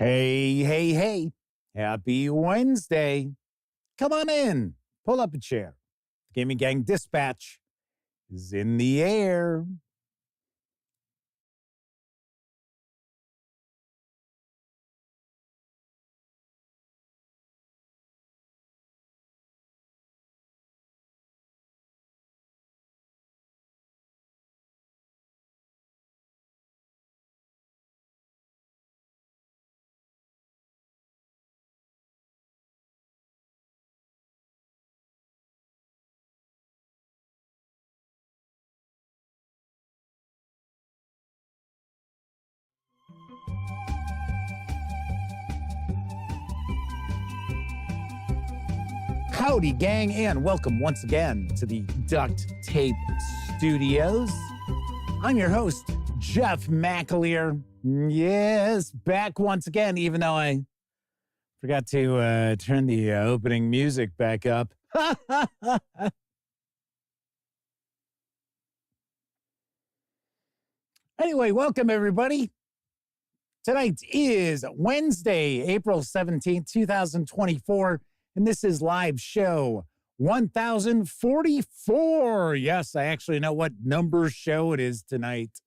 Hey, hey, hey. Happy Wednesday. Come on in. Pull up a chair. The Gaming Gang Dispatch is in the air. Howdy, gang, and welcome once again to the Duct Tape Studios. I'm your host, Jeff McAleer. Yes, back once again, even though I forgot to turn the opening music back up. Anyway, welcome everybody. Tonight is Wednesday, April 17th, 2024. And this is live show 1044. Yes, I actually know what number show it is tonight.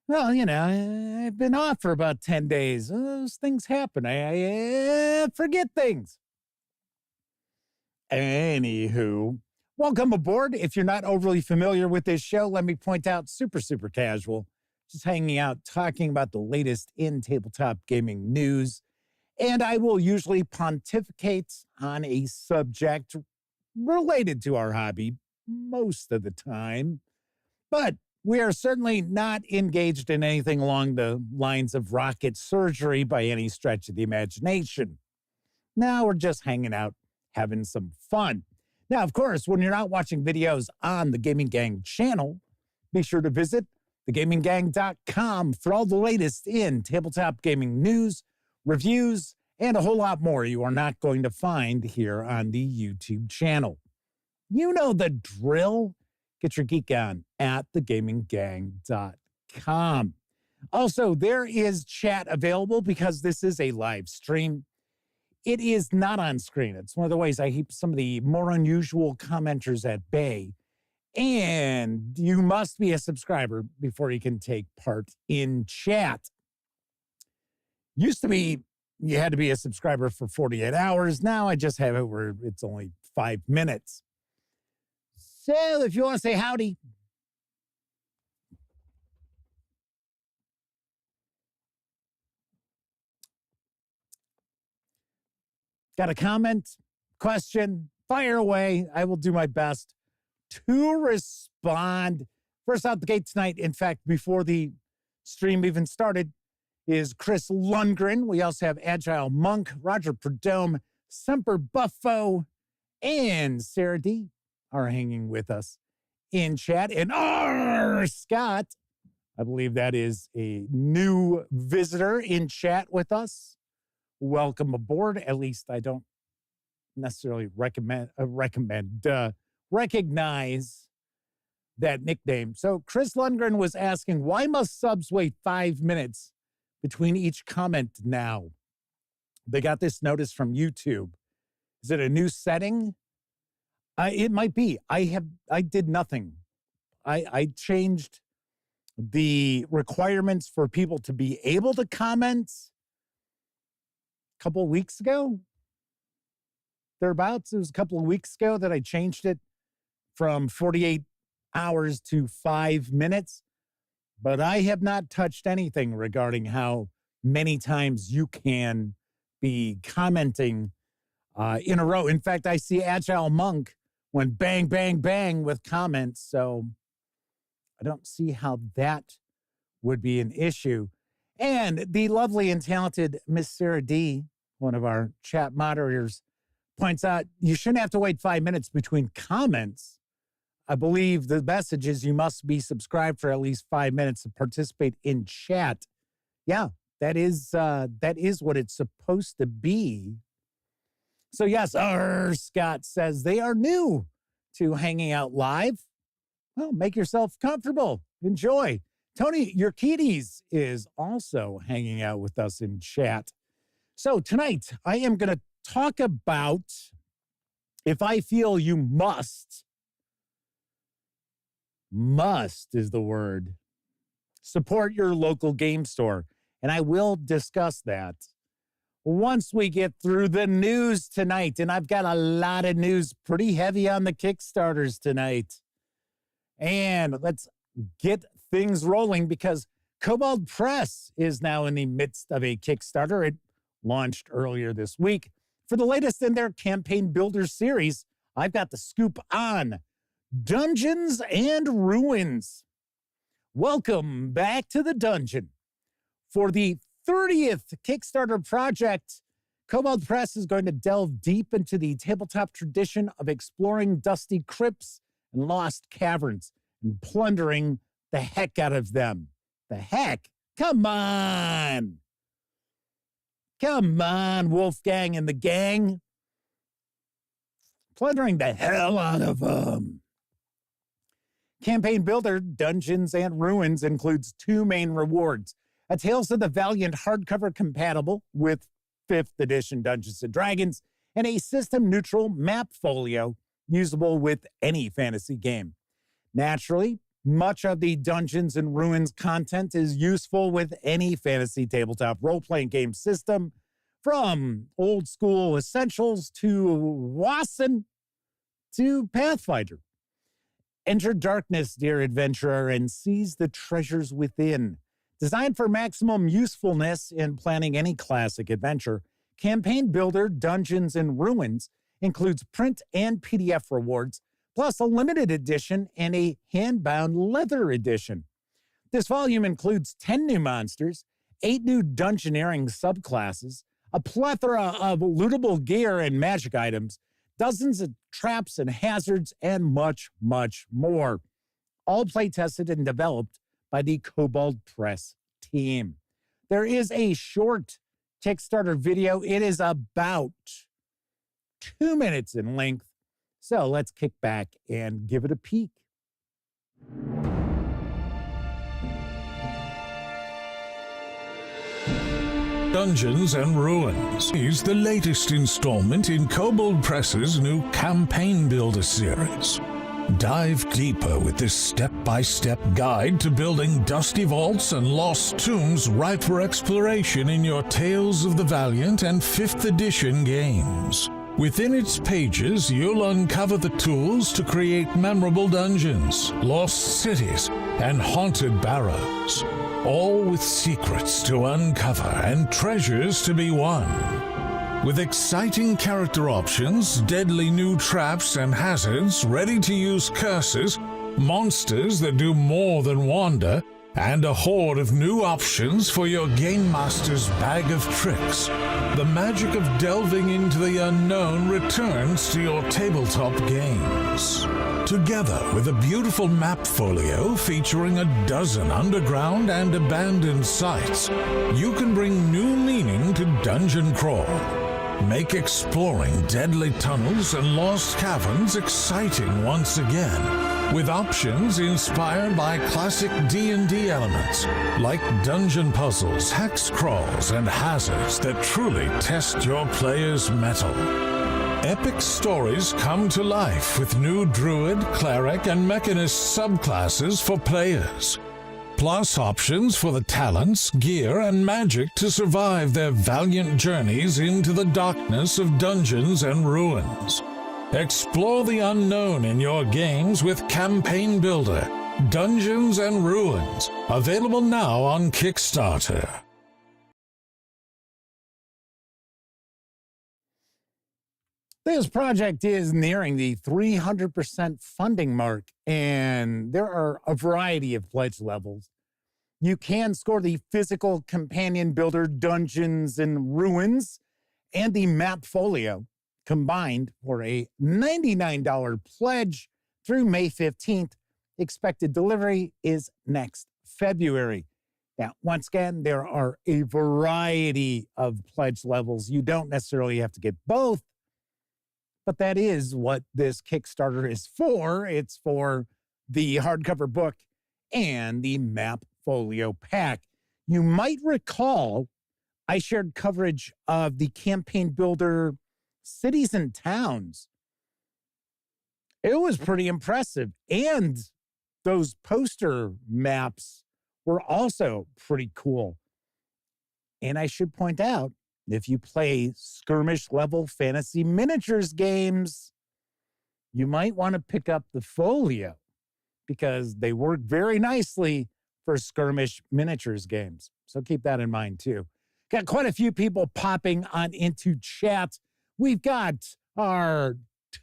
Well, you know, I've been off for about 10 days. Those things happen. I forget things. Anywho, welcome aboard. If you're not overly familiar with this show, let me point out, super casual. Just hanging out, talking about the latest in tabletop gaming news. And I will usually pontificate on a subject related to our hobby most of the time. But we are certainly not engaged in anything along the lines of rocket surgery by any stretch of the imagination. Now we're just hanging out, having some fun. Now, of course, when you're not watching videos on the Gaming Gang channel, be sure to visit thegaminggang.com for all the latest in tabletop gaming news, reviews, and a whole lot more you are not going to find here on the YouTube channel. You know the drill. Get your geek on at thegaminggang.com. Also, there is chat available because this is a live stream. It is not on screen. It's one of the ways I keep some of the more unusual commenters at bay. And you must be a subscriber before you can take part in chat. Used to be you had to be a subscriber for 48 hours. Now I just have it where it's only 5 minutes. So if you want to say howdy, got a comment, question, fire away. I will do my best to respond. First out the gate tonight, in fact, before the stream even started, is Chris Lundgren. We also have Agile Monk, Roger Perdome, Semper Buffo, and Sarah D are hanging with us in chat. And R. Scott, I believe that is a new visitor in chat with us. Welcome aboard. At least I don't necessarily recognize that nickname. So Chris Lundgren was asking, why must subs wait 5 minutes between each comment now? They got this notice from YouTube. Is it a new setting? It might be. I did nothing. I changed the requirements for people to be able to comment a couple of weeks ago. Thereabouts. It was a couple of weeks ago that I changed it from 48 hours to 5 minutes. But I have not touched anything regarding how many times you can be commenting in a row. In fact, I see Agile Monk went bang, bang, bang with comments. So I don't see how that would be an issue. And the lovely and talented Miss Sarah D, one of our chat moderators, points out you shouldn't have to wait 5 minutes between comments. I believe the message is you must be subscribed for at least 5 minutes to participate in chat. Yeah, that is what it's supposed to be. So yes, Scott says they are new to hanging out live. Well, make yourself comfortable. Enjoy. Tony Urquides is also hanging out with us in chat. So tonight, I am going to talk about if I feel you must is the word, support your local game store. And I will discuss that once we get through the news tonight. And I've got a lot of news, pretty heavy on the Kickstarters tonight. And let's get things rolling because Kobold Press is now in the midst of a Kickstarter. It launched earlier this week. For the latest in their campaign builder series, I've got the scoop on Dungeons and Ruins. Welcome back to the dungeon. For the 30th Kickstarter project, Kobold Press is going to delve deep into the tabletop tradition of exploring dusty crypts and lost caverns and plundering the heck out of them. The heck? Come on! Come on, Wolfgang and the gang. Plundering the hell out of them. Campaign Builder Dungeons and Ruins includes 2 main rewards. A Tales of the Valiant hardcover compatible with 5th edition Dungeons & Dragons, and a system-neutral map folio usable with any fantasy game. Naturally, much of the Dungeons and Ruins content is useful with any fantasy tabletop role-playing game system, from old-school Essentials to Wasson to Pathfinder. Enter darkness, dear adventurer, and seize the treasures within. Designed for maximum usefulness in planning any classic adventure, Campaign Builder Dungeons and Ruins includes print and PDF rewards, plus a limited edition and a hand-bound leather edition. This volume includes 10 new monsters, 8 new dungeoneering subclasses, a plethora of lootable gear and magic items, dozens of traps and hazards, and much, much more. All play-tested and developed by the Kobold Press team. There is a short Kickstarter video. It is about 2 minutes in length. So let's kick back and give it a peek. Dungeons and Ruins is the latest installment in Kobold Press's new Campaign Builder series. Dive deeper with this step-by-step guide to building dusty vaults and lost tombs ripe for exploration in your Tales of the Valiant and 5th edition games. Within its pages, you'll uncover the tools to create memorable dungeons, lost cities, and haunted barrows, all with secrets to uncover and treasures to be won. With exciting character options, deadly new traps and hazards, ready-to-use curses, monsters that do more than wander, and a horde of new options for your Game Master's bag of tricks, the magic of delving into the unknown returns to your tabletop games. Together with a beautiful map folio featuring a dozen underground and abandoned sites, you can bring new meaning to Dungeon Crawl. Make exploring deadly tunnels and lost caverns exciting once again, with options inspired by classic D&D elements, like dungeon puzzles, hex crawls, and hazards that truly test your players' mettle. Epic stories come to life with new druid, cleric, and mechanist subclasses for players, plus options for the talents, gear, and magic to survive their valiant journeys into the darkness of Dungeons and Ruins. Explore the unknown in your games with Campaign Builder, Dungeons and Ruins, available now on Kickstarter. This project is nearing the 300% funding mark, and there are a variety of pledge levels. You can score the physical companion builder Dungeons and Ruins and the map folio combined for a $99 pledge through May 15th. Expected delivery is next February. Now, once again, there are a variety of pledge levels. You don't necessarily have to get both, but that is what this Kickstarter is for. It's for the hardcover book and the map folio pack. You might recall I shared coverage of the campaign builder Cities and Towns. It was pretty impressive. And those poster maps were also pretty cool. And I should point out, if you play skirmish level fantasy miniatures games, you might want to pick up the folio because they work very nicely for skirmish miniatures games. So keep that in mind too. Got quite a few people popping on into chat. We've got our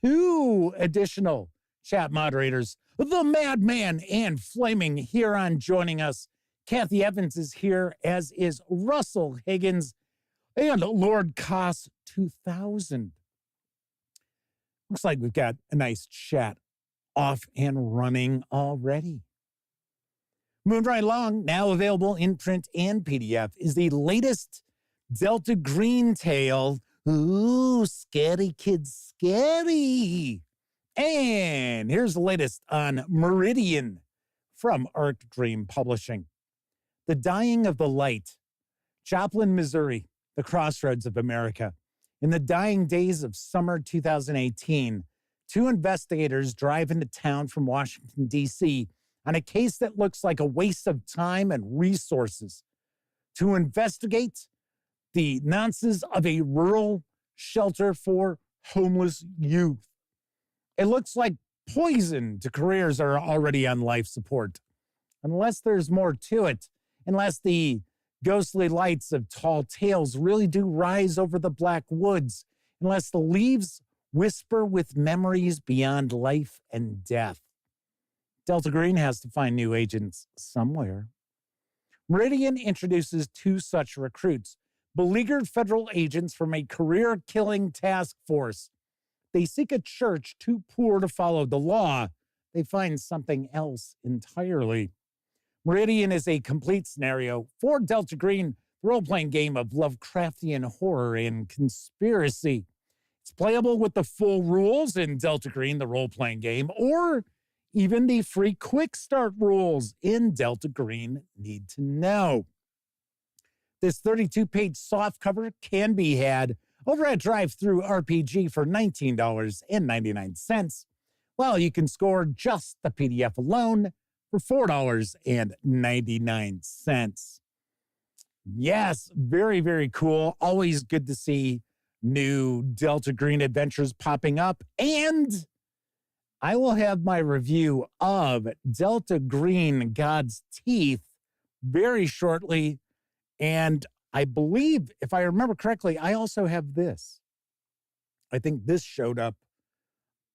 2 additional chat moderators, the Madman and Flaming Huron joining us. Kathy Evans is here, as is Russell Higgins and Lord Koss 2000. Looks like we've got a nice chat off and running already. Moving right along, now available in print and PDF, is the latest Delta Green tale. Ooh, scary kids, scary. And here's the latest on Meridian from Arc Dream Publishing. The Dying of the Light. Joplin, Missouri, the crossroads of America. In the dying days of summer 2018, 2 investigators drive into town from Washington, D.C. on a case that looks like a waste of time and resources to investigate the nonsense of a rural shelter for homeless youth. It looks like poison to careers that are already on life support. Unless there's more to it, unless the ghostly lights of tall tales really do rise over the black woods, unless the leaves whisper with memories beyond life and death. Delta Green has to find new agents somewhere. Meridian introduces 2 such recruits, beleaguered federal agents from a career-killing task force. They seek a church too poor to follow the law. They find something else entirely. Meridian is a complete scenario for Delta Green, the role-playing game of Lovecraftian horror and conspiracy. It's playable with the full rules in Delta Green, the role-playing game, or even the free quick start rules in Delta Green Need to Know. This 32-page softcover can be had over at Drive-Thru RPG for $19.99, while you can score just the PDF alone for $4.99. Yes, very, very cool. Always good to see new Delta Green adventures popping up. And I will have my review of Delta Green God's Teeth very shortly. And I believe, if I remember correctly, I also have this. I think this showed up,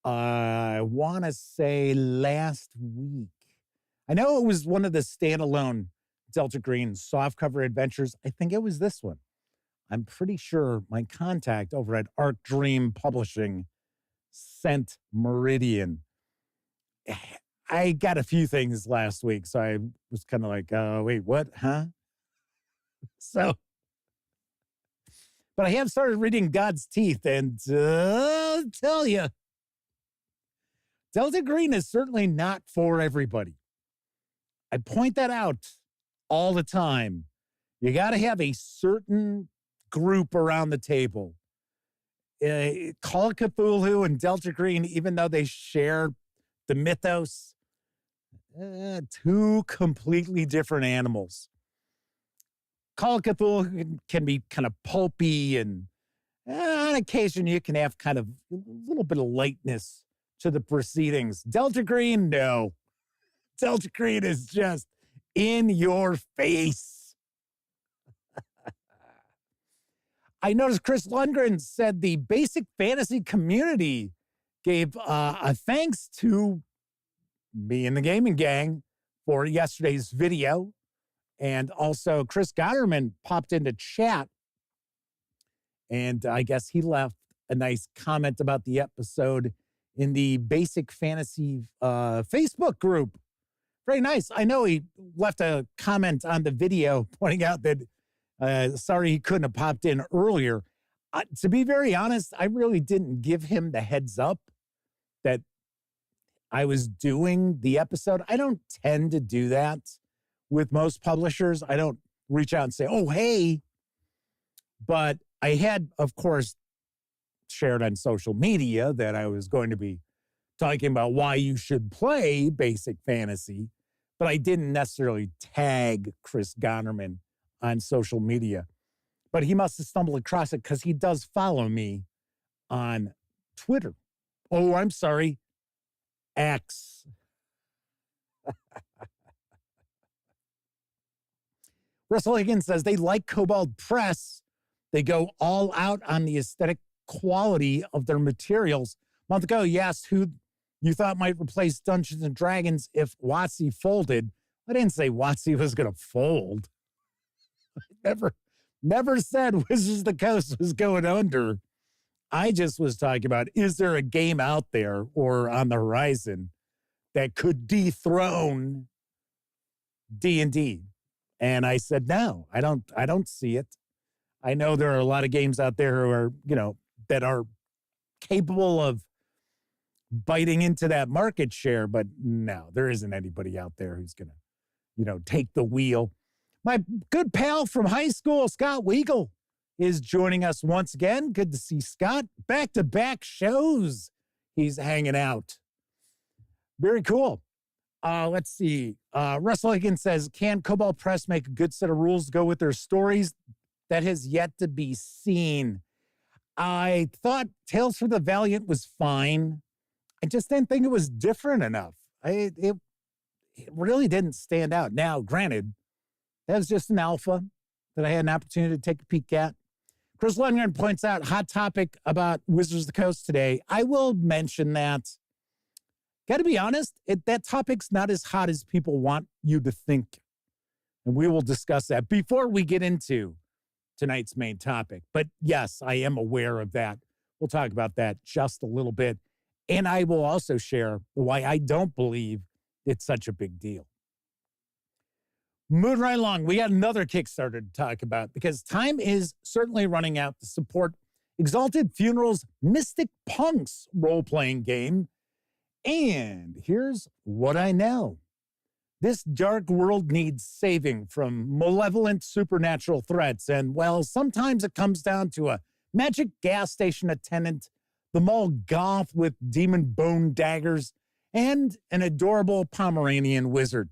I want to say last week. I know it was one of the standalone Delta Green softcover adventures. I think it was this one. I'm pretty sure my contact over at Arc Dream Publishing sent Meridian. I got a few things last week, so I was kind of like, wait, what? Huh? So, but I have started reading God's Teeth, and I'll tell you, Delta Green is certainly not for everybody. I point that out all the time. You got to have a certain group around the table. Call of Cthulhu and Delta Green, even though they share the mythos, 2 completely different animals. Call of Cthulhu can be kind of pulpy, and on occasion you can have kind of a little bit of lightness to the proceedings. Delta Green, no. Delta Green is just in your face. I noticed Chris Lundgren said the basic fantasy community gave a thanks to me and the gaming gang for yesterday's video. And also Chris Gotterman popped into chat. And I guess he left a nice comment about the episode in the Basic Fantasy Facebook group. Very nice. I know he left a comment on the video pointing out that sorry he couldn't have popped in earlier. To be very honest, I really didn't give him the heads up that I was doing the episode. I don't tend to do that with most publishers. I don't reach out and say, oh, hey. But I had, of course, shared on social media that I was going to be talking about why you should play Basic Fantasy, but I didn't necessarily tag Chris Gonnerman on social media. But he must have stumbled across it because he does follow me on Twitter. Oh, I'm sorry, X. Russell Higgins says they like Kobold Press. They go all out on the aesthetic quality of their materials. A month ago, you asked who you thought might replace Dungeons & Dragons if WotC folded. I didn't say WotC was going to fold. I never said Wizards of the Coast was going under. I just was talking about, is there a game out there or on the horizon that could dethrone D&D? And I said, no, I don't see it. I know there are a lot of games out there who are, that are capable of biting into that market share, but no, there isn't anybody out there who's going to, take the wheel. My good pal from high school, Scott Weigel, is joining us once again. Good to see Scott. Back-to-back shows he's hanging out. Very cool. Let's see. Russell Higgins says, can Kobold Press make a good set of rules to go with their stories? That has yet to be seen. I thought Tales from the Valiant was fine. I just didn't think it was different enough. It really didn't stand out. Now, granted, that was just an alpha that I had an opportunity to take a peek at. Chris Lundgren points out, hot topic about Wizards of the Coast today. I will mention that. Got to be honest, that topic's not as hot as people want you to think. And we will discuss that before we get into tonight's main topic. But yes, I am aware of that. We'll talk about that just a little bit. And I will also share why I don't believe it's such a big deal. Moving right along, we got another Kickstarter to talk about because time is certainly running out to support Exalted Funeral's Mystic Punks role-playing game. And here's what I know. This dark world needs saving from malevolent supernatural threats. And, well, sometimes it comes down to a magic gas station attendant, the mall goth with demon bone daggers, and an adorable Pomeranian wizard.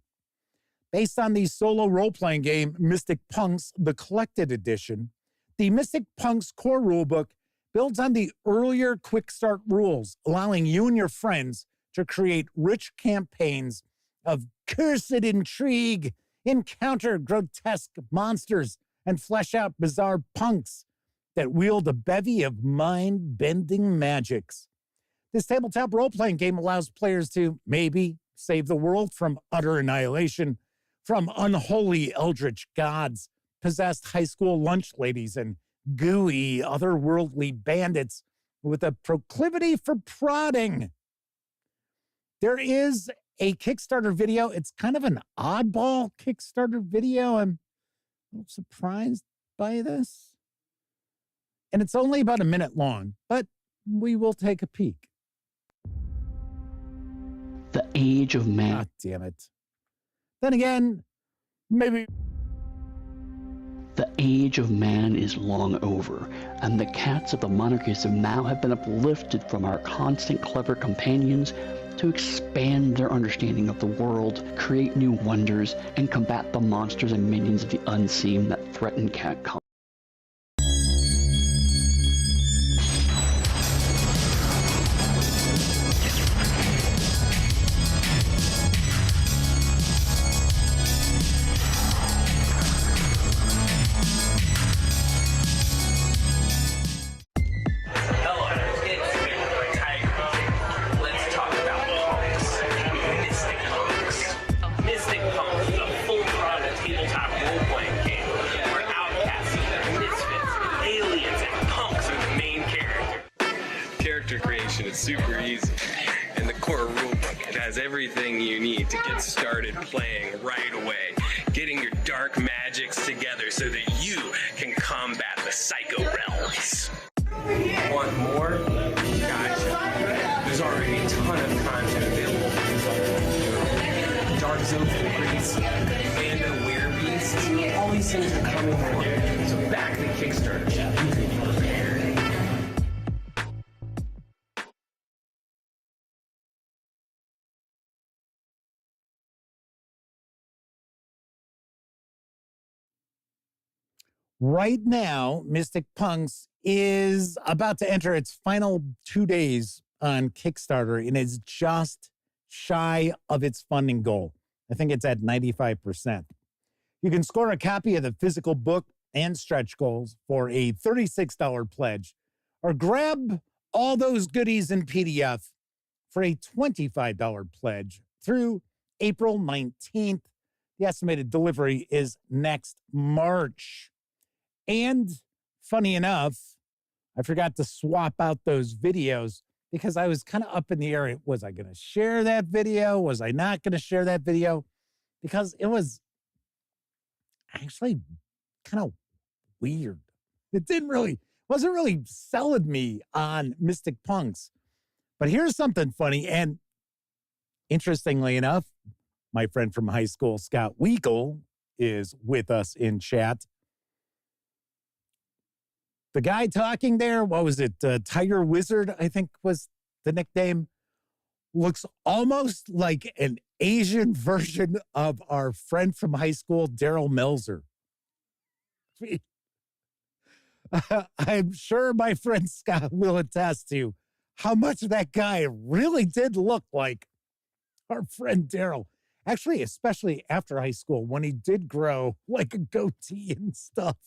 Based on the solo role-playing game Mystic Punks, the Collected Edition, the Mystic Punks core rulebook builds on the earlier Quick Start rules, allowing you and your friends to create rich campaigns of cursed intrigue, encounter grotesque monsters, and flesh out bizarre punks that wield a bevy of mind-bending magics. This tabletop role-playing game allows players to maybe save the world from utter annihilation, from unholy eldritch gods, possessed high school lunch ladies, and gooey otherworldly bandits with a proclivity for prodding. There is a Kickstarter video. It's kind of an oddball Kickstarter video. I'm a little surprised by this. And it's only about a minute long, but we will take a peek. The age of man. God damn it. Then again, maybe. The age of man is long over, and the cats of the monarchies of now have been uplifted from our constant clever companions to expand their understanding of the world, create new wonders, and combat the monsters and minions of the unseen that threaten cat colony. Super easy, and the core rulebook, it has everything you need to get started playing right away, getting your dark magics together so that you can combat the psycho realms. Want more? Gotcha. There's already a ton of content available. Dark Zone for Greece, Band all these things are coming forward. So back to Kickstarter. Right now, Mystic Punks is about to enter its final 2 days on Kickstarter and is just shy of its funding goal. I think it's at 95%. You can score a copy of the physical book and stretch goals for a $36 pledge, or grab all those goodies in PDF for a $25 pledge through April 19th. The estimated delivery is next March. And funny enough, I forgot to swap out those videos because I was kind of up in the air. Was I going to share that video? Was I not going to share that video? Because it was actually kind of weird. It wasn't really selling me on Mystic Punks. But here's something funny. And interestingly enough, my friend from high school, Scott Weekle, is with us in chat. The guy talking there, what was it? Tiger Wizard, I think was the nickname, looks almost like an Asian version of our friend from high school, Daryl Melzer. I'm sure my friend Scott will attest to how much that guy really did look like our friend Daryl. Actually, especially after high school, when he did grow like a goatee and stuff.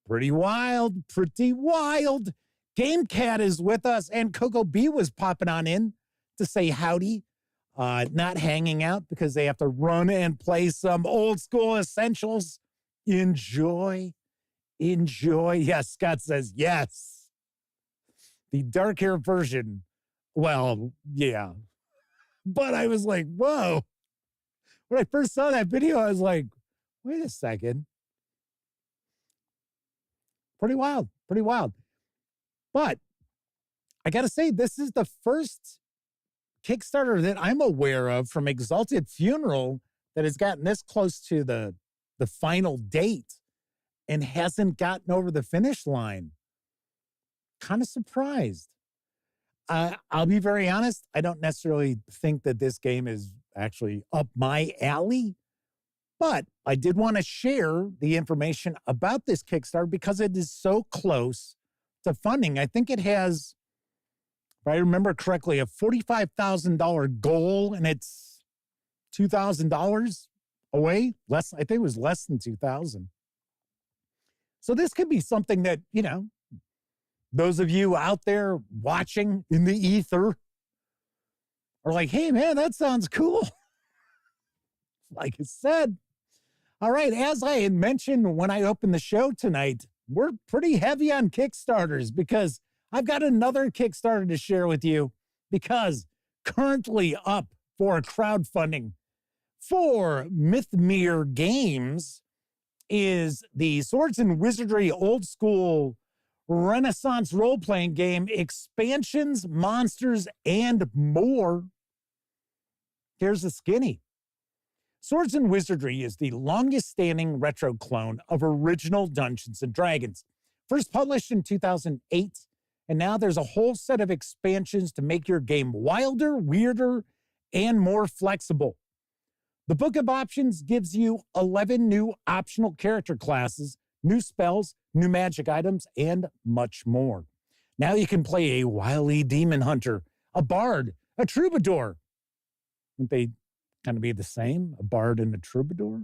Pretty wild, pretty wild. Game Cat is with us, and Coco B was popping on in to say howdy. Not hanging out because they have to run and play some old school essentials. Enjoy. Yes, Scott says yes. The dark hair version, well, yeah. But I was like, whoa. When I first saw that video, I was like, wait a second. Pretty wild. But I got to say, this is the first Kickstarter that I'm aware of from Exalted Funeral that has gotten this close to the final date and hasn't gotten over the finish line. Kind of surprised. I'll be very honest. I don't necessarily think that this game is actually up my alley. But I did want to share the information about this Kickstarter because it is so close to funding. I think it has, if I remember correctly, a $45,000 goal, and it's $2,000 away. I think it was less than $2,000. So this could be something that, those of you out there watching in the ether are like, hey, man, that sounds cool. Like I said. All right, as I had mentioned when I opened the show tonight, we're pretty heavy on Kickstarters because I've got another Kickstarter to share with you because currently up for crowdfunding for Mythmere Games is the Swords and Wizardry old school Renaissance role-playing game, expansions, monsters, and more. Here's the skinny. Swords and Wizardry is the longest-standing retro clone of original Dungeons & Dragons. First published in 2008, and now there's a whole set of expansions to make your game wilder, weirder, and more flexible. The Book of Options gives you 11 new optional character classes, new spells, new magic items, and much more. Now you can play a wily demon hunter, a bard, a troubadour. Wouldn't they kind of be the same, a bard and a troubadour?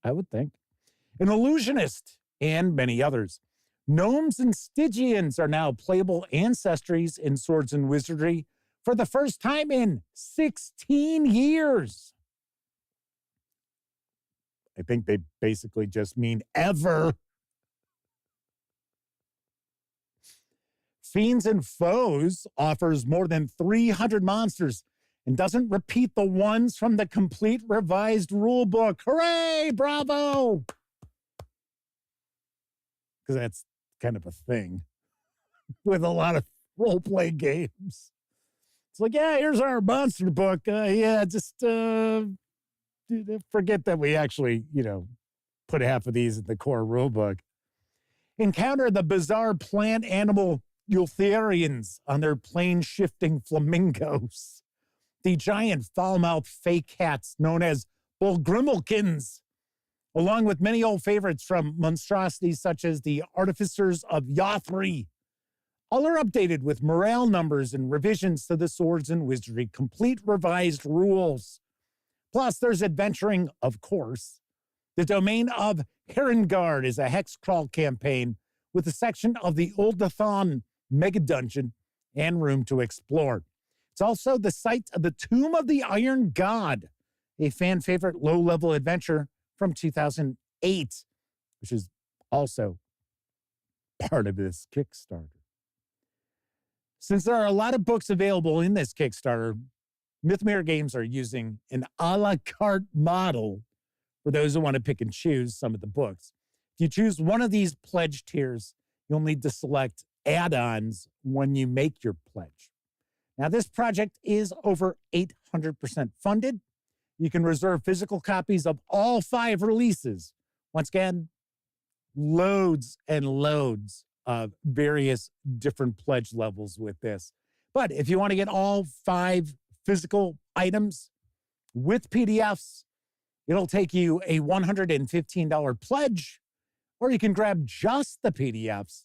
I would think. An illusionist, and many others. Gnomes and Stygians are now playable ancestries in Swords and Wizardry for the first time in 16 years. I think they basically just mean ever. Fiends and Foes offers more than 300 monsters and doesn't repeat the ones from the complete revised rulebook. Hooray! Bravo! Because that's kind of a thing with a lot of role-play games. It's like, yeah, here's our monster book. Just Forget that we actually, put half of these in the core rulebook. Encounter the bizarre plant animal Eutherians on their plane-shifting flamingos. The giant foul-mouthed fake cats known as Bulgrimmelkins, along with many old favorites from monstrosities such as the Artificers of Yothri. All are updated with morale numbers and revisions to the Swords and Wizardry complete revised rules. Plus, there's adventuring, of course. The domain of Herengard is a hex crawl campaign with a section of the Uldathon mega dungeon and room to explore. It's also the site of the Tomb of the Iron God, a fan favorite low-level adventure from 2008, which is also part of this Kickstarter. Since there are a lot of books available in this Kickstarter, Mythmere Games are using an a la carte model for those who want to pick and choose some of the books. If you choose one of these pledge tiers, you'll need to select add-ons when you make your pledge. Now, this project is over 800% funded. You can reserve physical copies of all 5 releases. Once again, loads and loads of various different pledge levels with this. But if you want to get all 5 physical items with PDFs, it'll take you a $115 pledge, or you can grab just the PDFs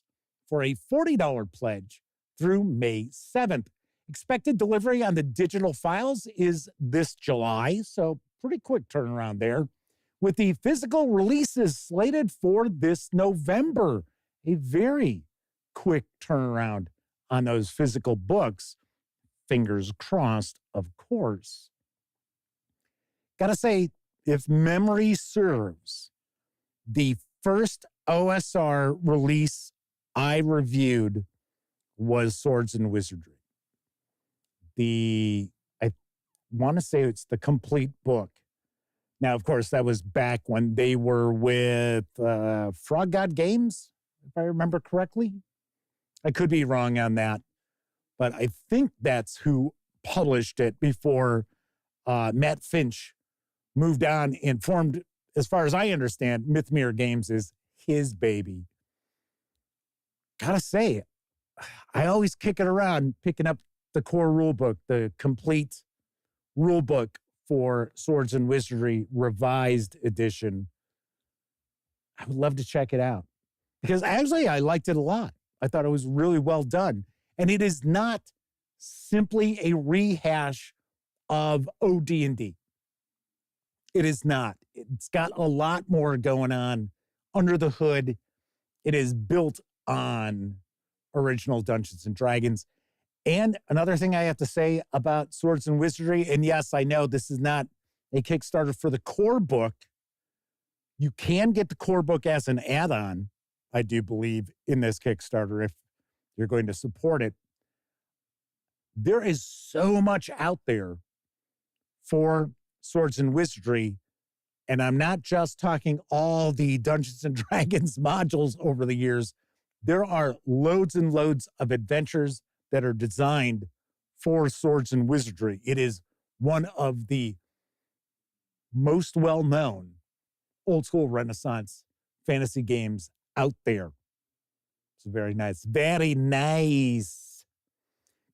for a $40 pledge through May 7th. Expected delivery on the digital files is this July, so pretty quick turnaround there, with the physical releases slated for this November. A very quick turnaround on those physical books. Fingers crossed, of course. Gotta say, if memory serves, the first OSR release I reviewed was Swords and Wizardry. I want to say it's the complete book. Now, of course, that was back when they were with Frog God Games, if I remember correctly. I could be wrong on that, but I think that's who published it before Matt Finch moved on and formed, as far as I understand, Mythmere Games is his baby. Gotta say, I always kick it around picking up the core rulebook, the complete rulebook for Swords and Wizardry Revised Edition. I would love to check it out because actually I liked it a lot. I thought it was really well done. And it is not simply a rehash of OD&D. It is not. It's got a lot more going on under the hood. It is built on original Dungeons and Dragons. And another thing I have to say about Swords and Wizardry, and yes, I know this is not a Kickstarter for the core book. You can get the core book as an add-on, I do believe, in this Kickstarter if you're going to support it. There is so much out there for Swords and Wizardry, and I'm not just talking all the Dungeons and Dragons modules over the years. There are loads and loads of adventures that are designed for Swords and Wizardry. It is one of the most well-known old school Renaissance fantasy games out there. It's very nice. Very nice.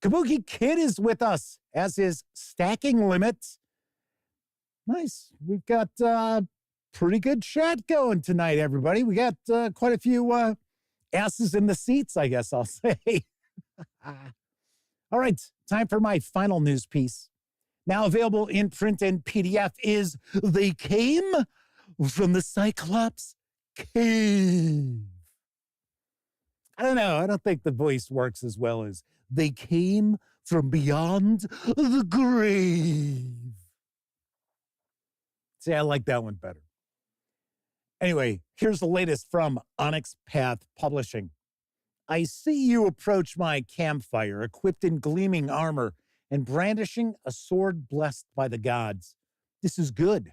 Kabuki Kid is with us, as is Stacking Limits. Nice. We've got pretty good chat going tonight, everybody. We got quite a few asses in the seats, I guess I'll say. All right, time for my final news piece. Now available in print and PDF is They Came from the Cyclops Cave. I don't know. I don't think the voice works as well as They Came from Beyond the Grave. See, I like that one better. Anyway, here's the latest from Onyx Path Publishing. I see you approach my campfire, equipped in gleaming armor and brandishing a sword blessed by the gods. This is good.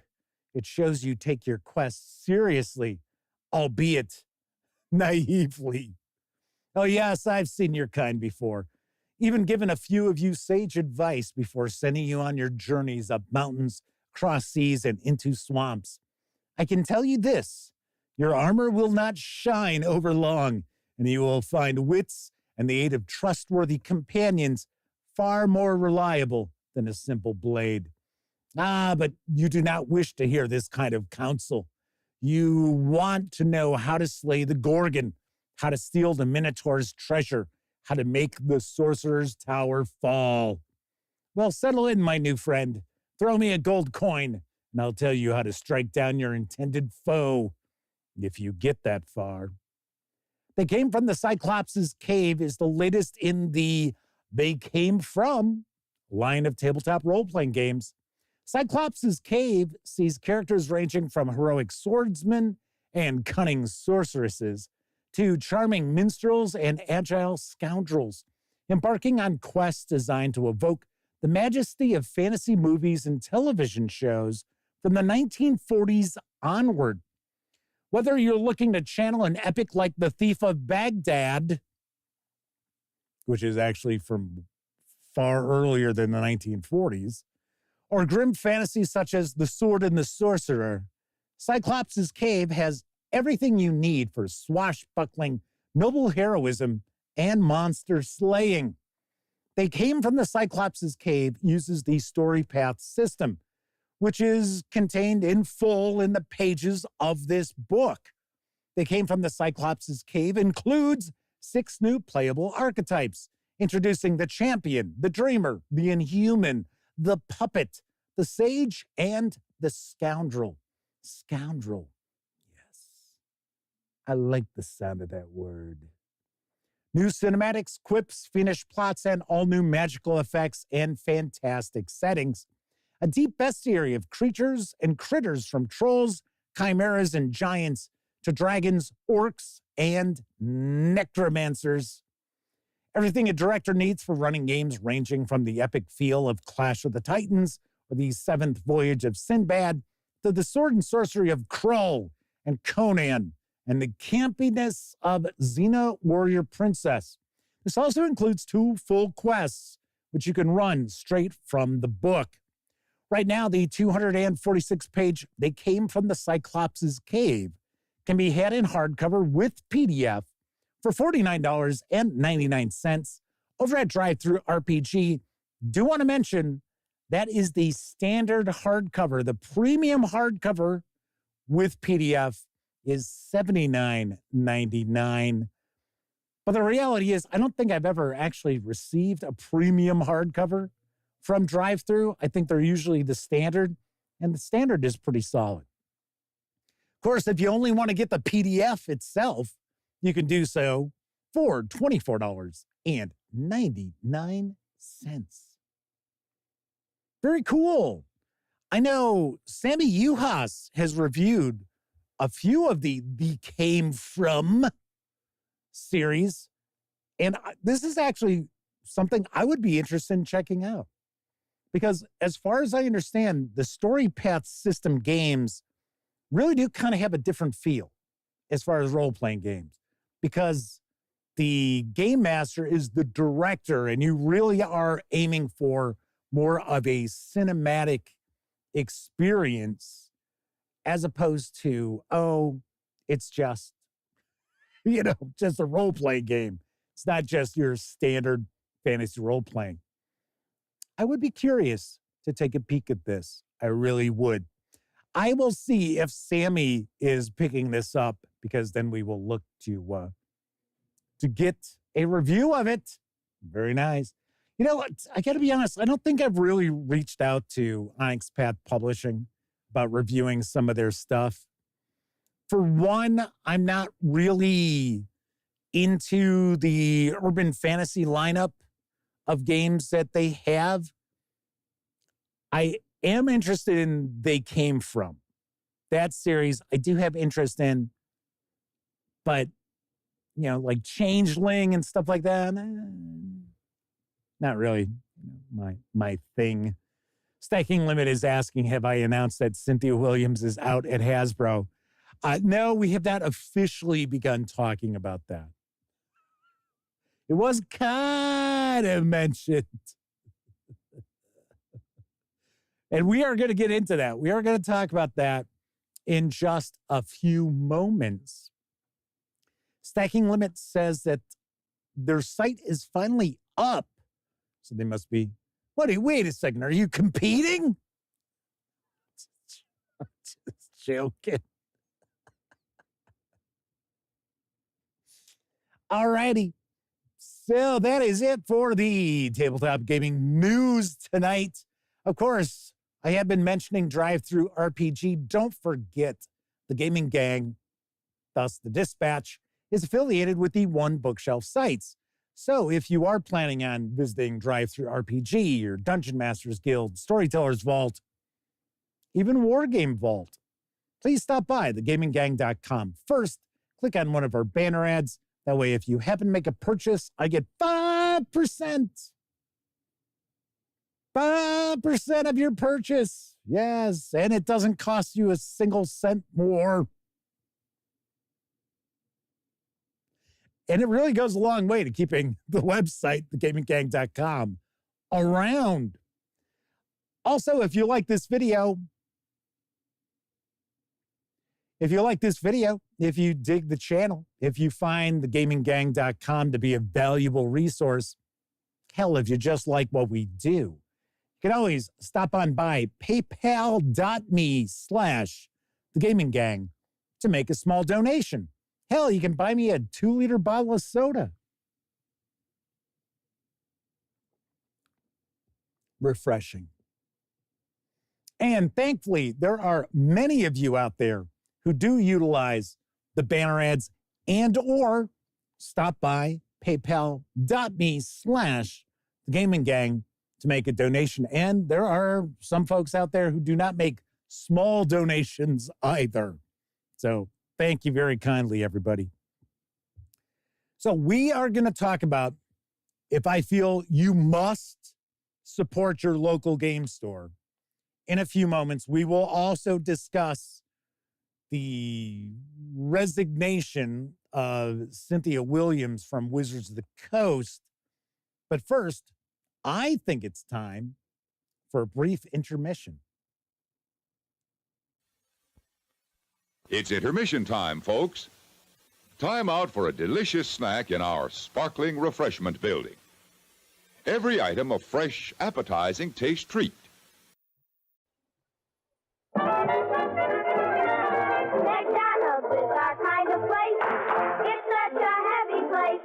It shows you take your quest seriously, albeit naively. Oh, yes, I've seen your kind before. Even given a few of you sage advice before sending you on your journeys up mountains, cross seas and into swamps. I can tell you this, your armor will not shine over long, and you will find wits and the aid of trustworthy companions far more reliable than a simple blade. But you do not wish to hear this kind of counsel. You want to know how to slay the Gorgon, how to steal the Minotaur's treasure, how to make the Sorcerer's Tower fall. Well, settle in, my new friend. Throw me a gold coin, and I'll tell you how to strike down your intended foe, if you get that far. They Came from the Cyclops' Cave is the latest in the They Came From line of tabletop role-playing games. Cyclops' Cave sees characters ranging from heroic swordsmen and cunning sorceresses to charming minstrels and agile scoundrels, embarking on quests designed to evoke the majesty of fantasy movies and television shows from the 1940s onward. Whether you're looking to channel an epic like The Thief of Baghdad, which is actually from far earlier than the 1940s, or grim fantasies such as The Sword and the Sorcerer, Cyclops' Cave has everything you need for swashbuckling, noble heroism, and monster slaying. They Came from the Cyclops' Cave uses the story path system, which is contained in full in the pages of this book. They Came from the Cyclops' Cave includes 6 new playable archetypes, introducing the champion, the dreamer, the inhuman, the puppet, the sage, and the scoundrel. Scoundrel. Yes. I like the sound of that word. New cinematics, quips, finished plots, and all new magical effects and fantastic settings. A deep bestiary of creatures and critters from trolls, chimeras, and giants to dragons, orcs, and necromancers. Everything a director needs for running games ranging from the epic feel of Clash of the Titans or the Seventh Voyage of Sinbad to the sword and sorcery of Krull and Conan and the campiness of Xena Warrior Princess. This also includes 2 full quests, which you can run straight from the book. Right now, the 246-page They Came from the Cyclops' Cave can be had in hardcover with PDF for $49.99 over at Drive-Thru RPG. Do want to mention that is the standard hardcover. The premium hardcover with PDF is $79.99. But the reality is, I don't think I've ever actually received a premium hardcover from Drive-Thru. I think they're usually the standard, and the standard is pretty solid. Of course, if you only want to get the PDF itself, you can do so for $24.99. Very cool. I know Sammy Uhas has reviewed a few of the Came From series, and this is actually something I would be interested in checking out. Because as far as I understand, the story path system games really do kind of have a different feel as far as role-playing games, because the game master is the director and you really are aiming for more of a cinematic experience as opposed to, it's just, just a role-playing game. It's not just your standard fantasy role-playing. I would be curious to take a peek at this. I really would. I will see if Sammy is picking this up, because then we will look to get a review of it. Very nice. You know what? I got to be honest. I don't think I've really reached out to Onyx Path Publishing about reviewing some of their stuff. For one, I'm not really into the urban fantasy lineup of games that they have. I am interested in They Came From. That series I do have interest in, but, like Changeling and stuff like that, not really my thing. Stacking Limit is asking, have I announced that Cynthia Williams is out at Hasbro? No, we have not officially begun talking about that. It was kind of mentioned. And we are going to get into that. We are going to talk about that in just a few moments. Stacking Limit says that their site is finally up. So they must be, wait a second, are you competing? Just joking. All righty. So that is it for the Tabletop Gaming News tonight. Of course, I have been mentioning Drive-Thru RPG. Don't forget, the Gaming Gang, thus the Dispatch, is affiliated with the One Bookshelf sites. So if you are planning on visiting Drive-Thru RPG or Dungeon Masters Guild, Storyteller's Vault, even Wargame Vault, please stop by thegaminggang.com. First, click on one of our banner ads. That way, if you happen to make a purchase, I get 5%. 5% of your purchase. Yes, and it doesn't cost you a single cent more. And it really goes a long way to keeping the website, thegaminggang.com, around. Also, if you like this video, if you dig the channel, if you find thegaminggang.com to be a valuable resource, hell, if you just like what we do, you can always stop on by paypal.me/thegaminggang to make a small donation. Hell, you can buy me a 2-liter bottle of soda. Refreshing. And thankfully, there are many of you out there who do utilize the banner ads and or stop by paypal.me/thegaminggang to make a donation. And there are some folks out there who do not make small donations either. So thank you very kindly, everybody. So we are going to talk about if I feel you must support your local game store. In a few moments, we will also discuss the resignation of Cynthia Williams from Wizards of the Coast. But first, I think it's time for a brief intermission. It's intermission time, folks. Time out for a delicious snack in our sparkling refreshment building. Every item a fresh, appetizing taste treat. McDonald's is our kind of place. It's such a happy place.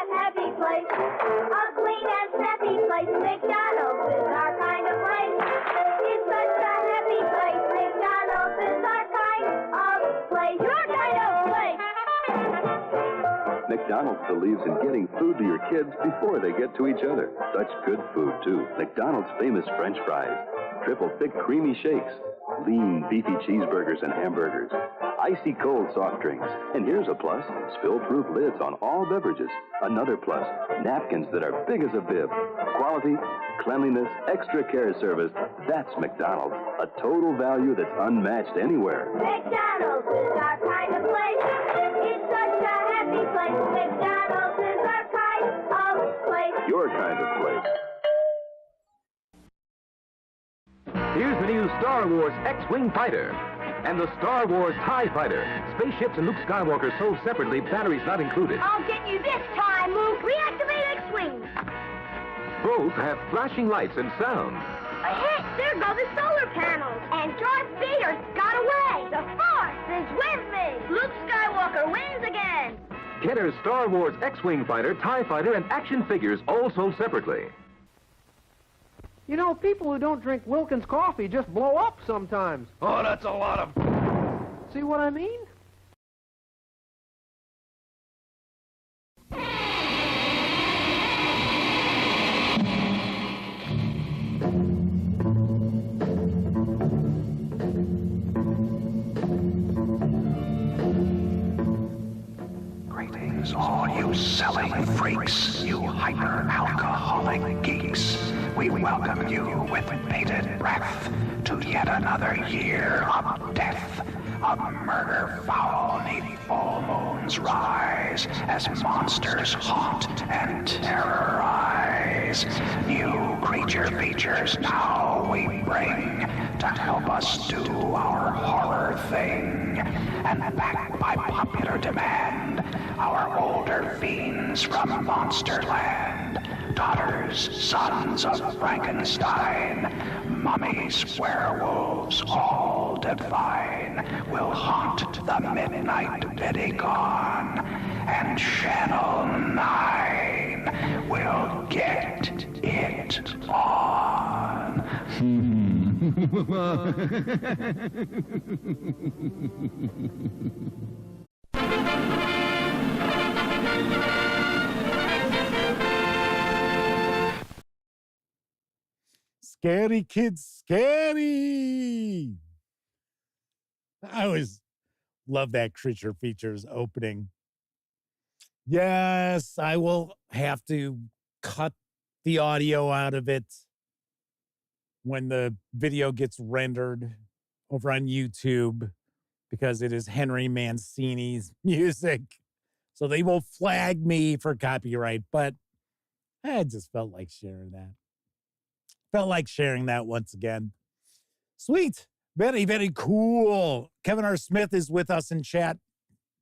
Happy place. A clean and snappy place. McDonald's is our kind of place. It's such a happy place. McDonald's is our kind of place. Your kind of place. McDonald's believes in getting food to your kids before they get to each other. Such good food, too. McDonald's famous French fries, triple thick creamy shakes, lean beefy cheeseburgers and hamburgers, icy cold soft drinks. And here's a plus, spill-proof lids on all beverages. Another plus, napkins that are big as a bib. Quality, cleanliness, extra care service. That's McDonald's. A total value that's unmatched anywhere. McDonald's is our kind of place. It's such a happy place. McDonald's is our kind of place. Your kind of place. Here's the new Star Wars X-Wing Fighter and the Star Wars TIE Fighter. Spaceships and Luke Skywalker sold separately, batteries not included. I'll get you this time, Luke. Reactivate X-Wing. Both have flashing lights and sound. Hey, there go the solar panels. And Darth Vader's got away. The Force is with me. Luke Skywalker wins again. Kenner's Star Wars X-Wing Fighter, TIE Fighter, and action figures all sold separately. You know, people who don't drink Wilkins coffee just blow up sometimes. Oh, that's a lot of... See what I mean? Greetings, all you selling freaks, you hyper-alcoholic geeks. We welcome you with bated breath to yet another year of death. of murder foul 'neath full moon's rise, as monsters haunt and terrorize. New creature features now we bring to help us do our horror thing. And backed by popular demand, our older fiends from Monsterland, daughters, sons of Frankenstein, mummies, werewolves, all divine, will haunt the midnight Vidicon, and Channel 9 will get it on. Scary kids, scary. I always love that Creature Features opening. Yes, I will have to cut the audio out of it when the video gets rendered over on YouTube because it is Henry Mancini's music. So they will flag me for copyright, but I just felt like sharing that. Felt like sharing that once again. Sweet. Very, very cool. Kevin R. Smith is with us in chat.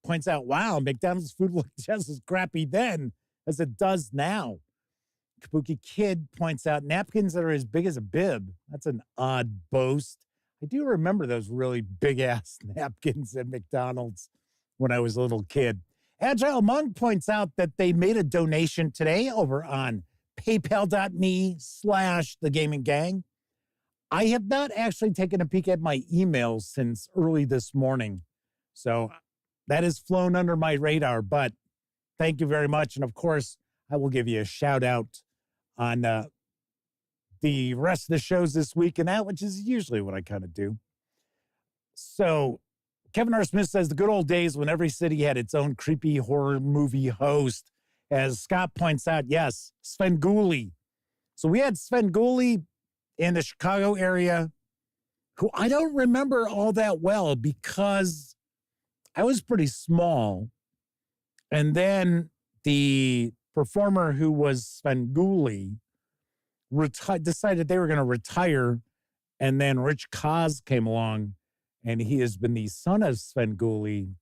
Points out, wow, McDonald's food looked just as crappy then as it does now. Kabuki Kid points out, napkins that are as big as a bib. That's an odd boast. I do remember those really big-ass napkins at McDonald's when I was a little kid. Agile Monk points out that they made a donation today over on paypal.me/thegaminggang. I have not actually taken a peek at my emails since early this morning. So that has flown under my radar, but thank you very much. And of course, I will give you a shout out on the rest of the shows this week and that, which is usually what I kind of do. So Kevin R. Smith says the good old days when every city had its own creepy horror movie host. As Scott points out, yes, Svengoolie. So we had Svengoolie in the Chicago area, who I don't remember all that well because I was pretty small. And then the performer who was Svengoolie decided they were going to retire. And then Rich Kaz came along, and he has been the son of Svengoolie,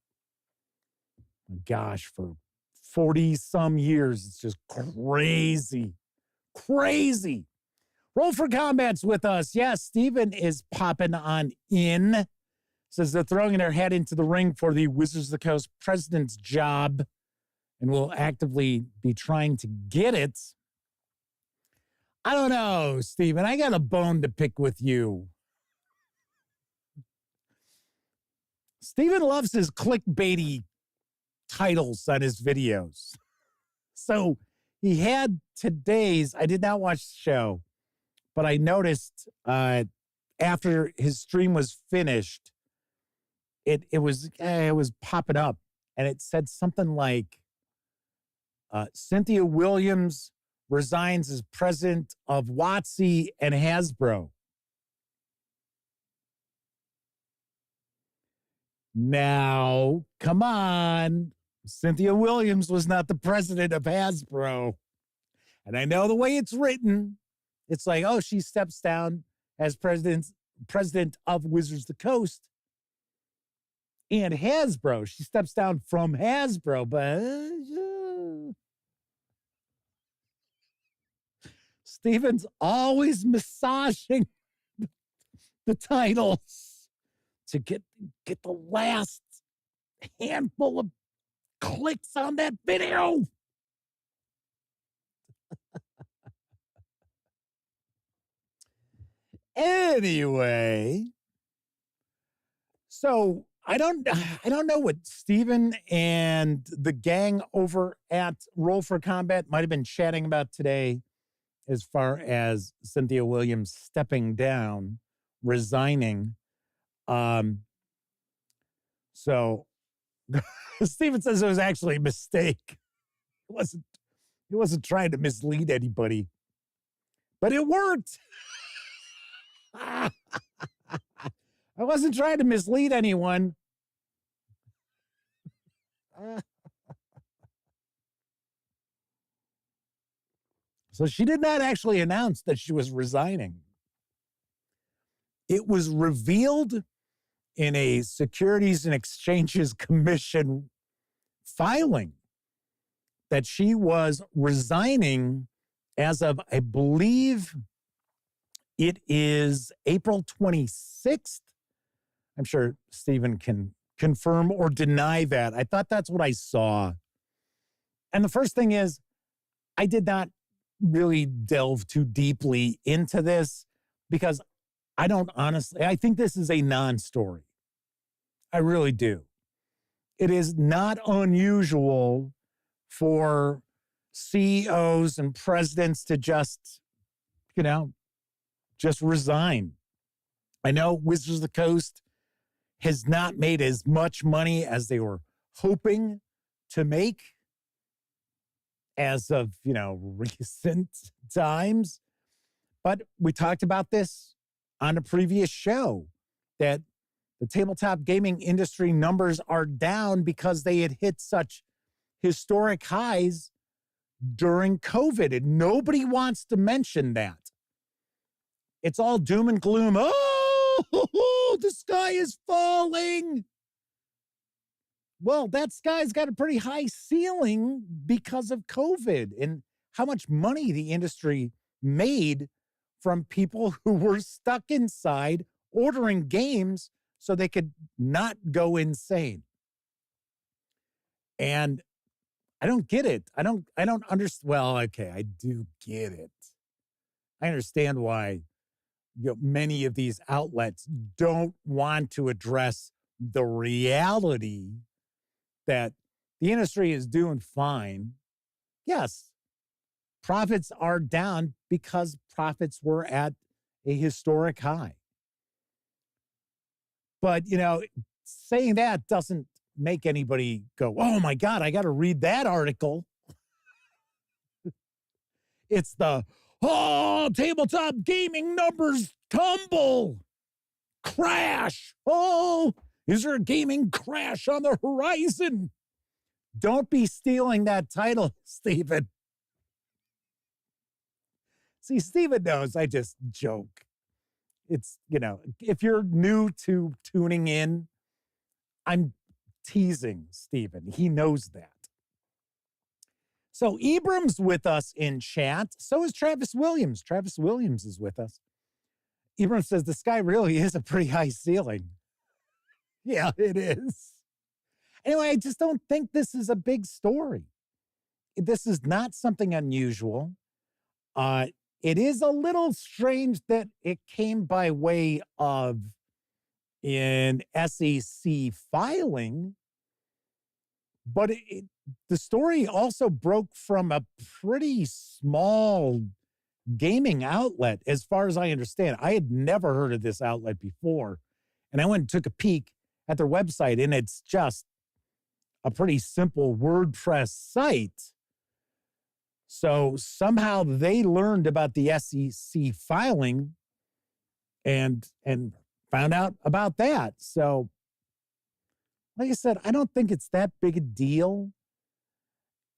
gosh, for 40-some years. It's just crazy. Crazy. Roll for Combat's with us. Yes, Steven is popping on in. Says they're throwing their hat into the ring for the Wizards of the Coast president's job and will actively be trying to get it. I don't know, Steven. I got a bone to pick with you. Steven loves his clickbaity titles on his videos. So he had today's, I did not watch the show, but I noticed after his stream was finished, it was popping up, and it said something like, Cynthia Williams resigns as president of WotC and Hasbro. Now, come on. Cynthia Williams was not the president of Hasbro. And I know the way it's written, it's like, oh, she steps down as president of Wizards of the Coast and Hasbro. She steps down from Hasbro, but Steven's always massaging the titles to get the last handful of clicks on that video. Anyway, so I don't know what Steven and the gang over at Roll for Combat might have been chatting about today as far as Cynthia Williams stepping down, resigning. So Steven says it was actually a mistake. He wasn't trying to mislead anybody, but it worked. I wasn't trying to mislead anyone. So she did not actually announce that she was resigning. It was revealed in a Securities and Exchanges Commission filing that she was resigning as of, I believe it is April 26th. I'm sure Stephen can confirm or deny that. I thought that's what I saw. And the first thing is, I did not really delve too deeply into this because I think this is a non-story. I really do. It is not unusual for CEOs and presidents to just resign. I know Wizards of the Coast has not made as much money as they were hoping to make as of, recent times. But we talked about this on a previous show, that the tabletop gaming industry numbers are down because they had hit such historic highs during COVID, and nobody wants to mention that. It's all doom and gloom. Oh, the sky is falling. Well, that sky's got a pretty high ceiling because of COVID and how much money the industry made from people who were stuck inside ordering games so they could not go insane. And I don't get it. I don't understand. Well, okay, I do get it. I understand why many of these outlets don't want to address the reality that the industry is doing fine. Yes, profits are down because profits were at a historic high. But, saying that doesn't make anybody go, oh my God, I got to read that article. It's the, tabletop gaming numbers tumble, crash. Oh, is there a gaming crash on the horizon? Don't be stealing that title, Stephen. See, Stephen knows I just joke. It's, if you're new to tuning in, I'm teasing Stephen. He knows that. So Ibram's with us in chat. So is Travis Williams. Travis Williams is with us. Ibram says the sky really is a pretty high ceiling. Yeah, it is. Anyway, I just don't think this is a big story. This is not something unusual. It is a little strange that it came by way of an SEC filing, but the story also broke from a pretty small gaming outlet, as far as I understand. I had never heard of this outlet before, and I went and took a peek at their website, and it's just a pretty simple WordPress site. So somehow they learned about the SEC filing and found out about that. So, like I said, I don't think it's that big a deal.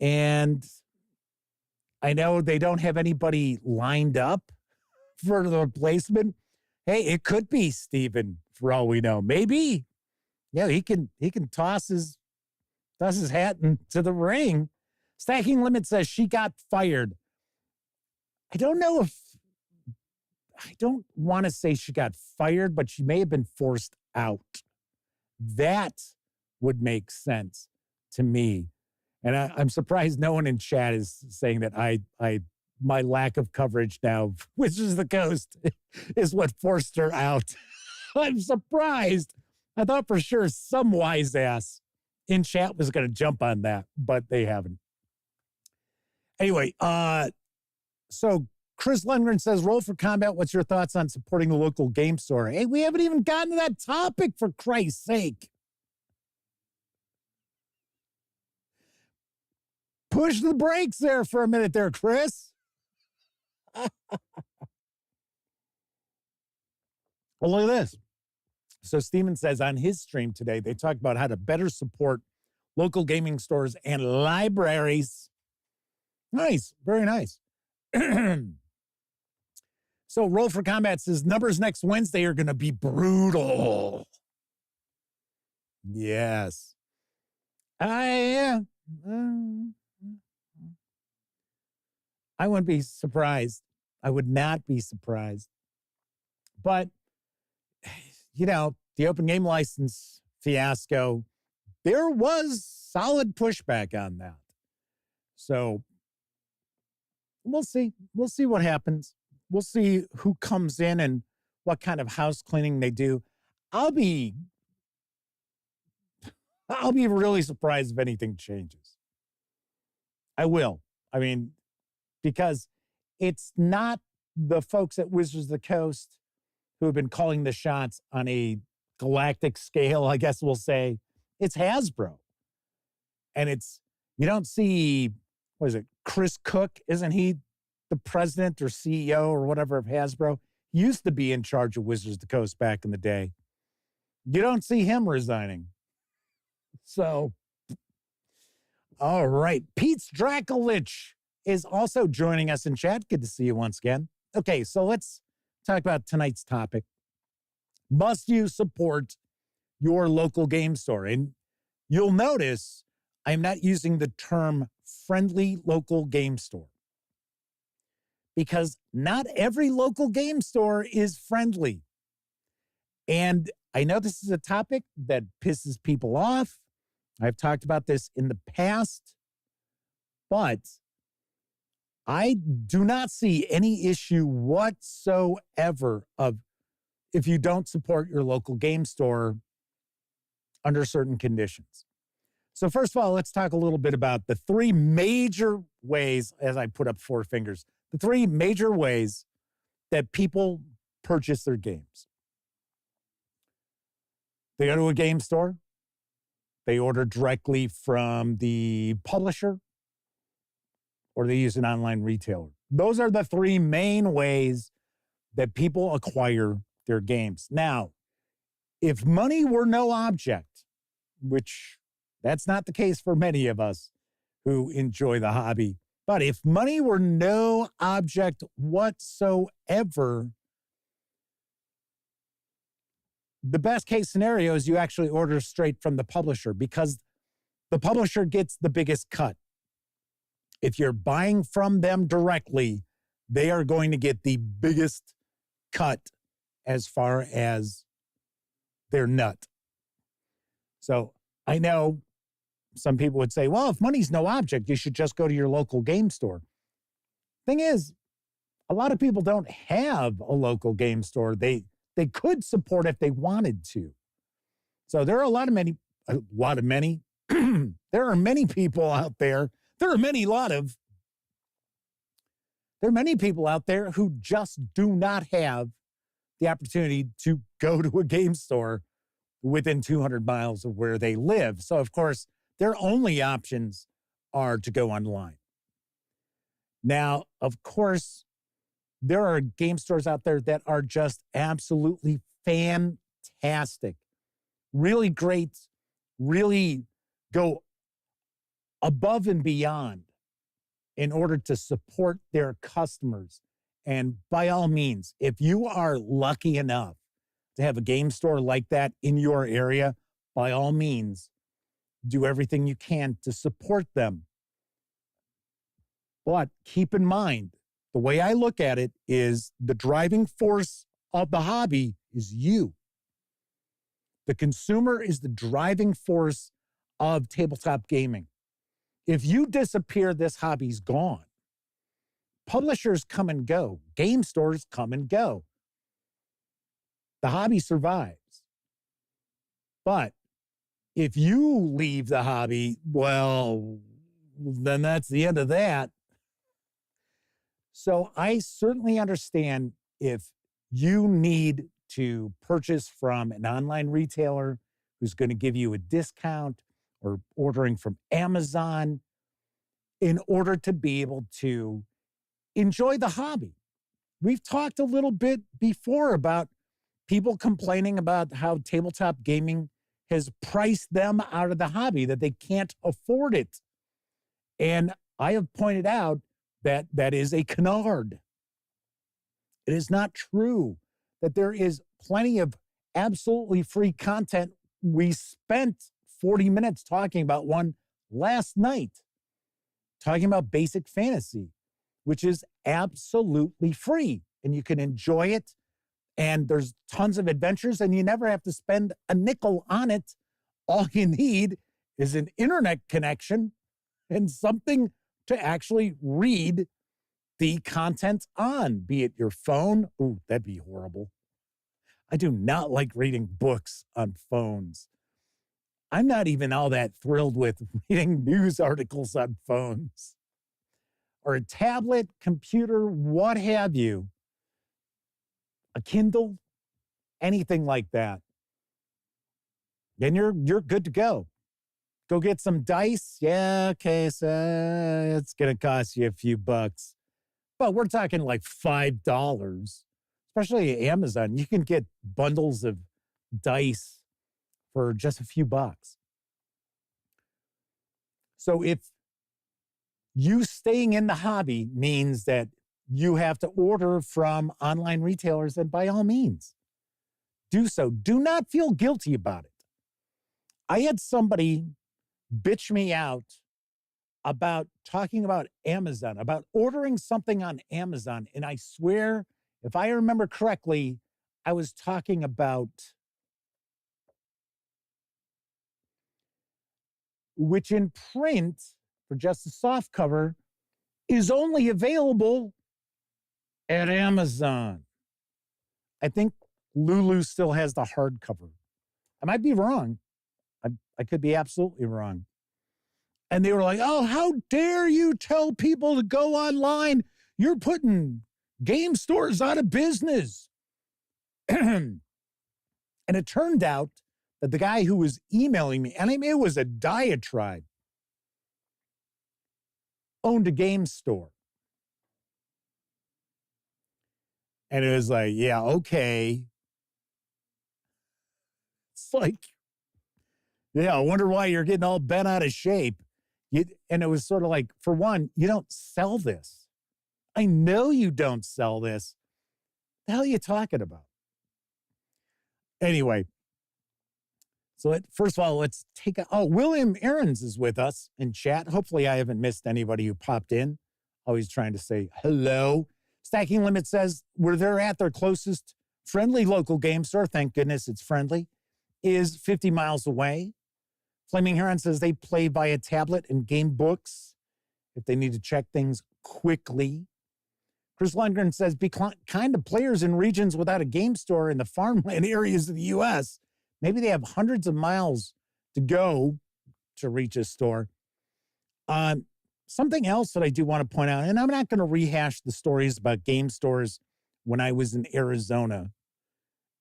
And I know they don't have anybody lined up for the replacement. Hey, it could be Stephen, for all we know. Maybe, he can toss his hat into the ring. Stacking Limit says she got fired. I don't want to say she got fired, but she may have been forced out. That would make sense to me. And I'm surprised no one in chat is saying that my lack of coverage now of Wizards of the Coast is what forced her out. I'm surprised. I thought for sure some wise ass in chat was going to jump on that, but they haven't. Anyway, so Chris Lundgren says, Roll for Combat, what's your thoughts on supporting the local game store? Hey, we haven't even gotten to that topic, for Christ's sake. Push the brakes there for a minute there, Chris. Well, look at this. So Steven says on his stream today, they talked about how to better support local gaming stores and libraries. Nice, very nice. So Roll for Combat says numbers next Wednesday are going to be brutal. Yes. I wouldn't be surprised. I would not be surprised. But, you know, the open game license fiasco, there was solid pushback on that. So we'll see. We'll see what happens. We'll see who comes in and what kind of house cleaning they do. I'll be really surprised if anything changes. I will. I mean, because it's not the folks at Wizards of the Coast who have been calling the shots on a galactic scale, I guess we'll say. It's Hasbro. And you don't see, what is it, Chris Cook? Isn't he the president or CEO or whatever of Hasbro? He used to be in charge of Wizards of the Coast back in the day. You don't see him resigning. So, all right. Pete's Dracolich is also joining us in chat. Good to see you once again. Okay, so let's talk about tonight's topic. Must you support your local game store? And you'll notice I'm not using the term friendly local game store because not every local game store is friendly. And I know this is a topic that pisses people off. I've talked about this in the past, but I do not see any issue whatsoever of if you don't support your local game store under certain conditions. So first of all, let's talk a little bit about the three major ways, as I put up four fingers, the three major ways that people purchase their games. They go to a game store. They order directly from the publisher, or they use an online retailer. Those are the three main ways that people acquire their games. Now, if money were no object, which that's not the case for many of us who enjoy the hobby, but if money were no object whatsoever, the best case scenario is you actually order straight from the publisher because the publisher gets the biggest cut. If you're buying from them directly, they are going to get the biggest cut as far as their nut. So I know some people would say, well, if money's no object, you should just go to your local game store. Thing is, a lot of people don't have a local game store. They could support if they wanted to. So there are there are many people out there. There are many people out there who just do not have the opportunity to go to a game store within 200 miles of where they live. So, of course, their only options are to go online. Now, of course, there are game stores out there that are just absolutely fantastic, really great, really go above and beyond in order to support their customers. And by all means, if you are lucky enough to have a game store like that in your area, by all means, do everything you can to support them. But keep in mind, the way I look at it is the driving force of the hobby is you. The consumer is the driving force of tabletop gaming. If you disappear, this hobby's gone. Publishers come and go. Game stores come and go. The hobby survives. But if you leave the hobby, well, then that's the end of that. So I certainly understand if you need to purchase from an online retailer who's going to give you a discount or ordering from Amazon in order to be able to enjoy the hobby. We've talked a little bit before about people complaining about how tabletop gaming has priced them out of the hobby, that they can't afford it. And I have pointed out that that is a canard. It is not true that there is plenty of absolutely free content. We spent 40 minutes talking about one last night, talking about Basic Fantasy, which is absolutely free, and you can enjoy it. And there's tons of adventures, and you never have to spend a nickel on it. All you need is an internet connection and something to actually read the content on, be it your phone. Ooh, that'd be horrible. I do not like reading books on phones. I'm not even all that thrilled with reading news articles on phones. Or a tablet, computer, what have you. A Kindle, anything like that. Then you're good to go. Go get some dice. Yeah, okay, so it's going to cost you a few bucks. But we're talking like $5, especially at Amazon. You can get bundles of dice for just a few bucks. So if you staying in the hobby means that you have to order from online retailers, then by all means, do so. Do not feel guilty about it. I had somebody bitch me out about talking about Amazon, about ordering something on Amazon. And I swear, if I remember correctly, I was talking about which in print for just a soft cover is only available at Amazon. I think Lulu still has the hardcover. I might be wrong. I could be absolutely wrong. And they were like, oh, how dare you tell people to go online? You're putting game stores out of business. And it turned out that the guy who was emailing me, and I mean, it was a diatribe, owned a game store. And it was like, yeah, okay. It's like, yeah, I wonder why you're getting all bent out of shape. And it was sort of like, for one, you don't sell this. I know you don't sell this. The hell are you talking about? Anyway, so first of all, let's take William Aarons is with us in chat. Hopefully I haven't missed anybody who popped in. Always trying to say hello. Stacking Limit says, where they're at their closest friendly local game store, thank goodness it's friendly, is 50 miles away. Flaming Heron says they play via tablet and game books if they need to check things quickly. Chris Lundgren says, be kind to players in regions without a game store in the farmland areas of the U.S. Maybe they have hundreds of miles to go to reach a store. Something else that I do want to point out, and I'm not going to rehash the stories about game stores when I was in Arizona.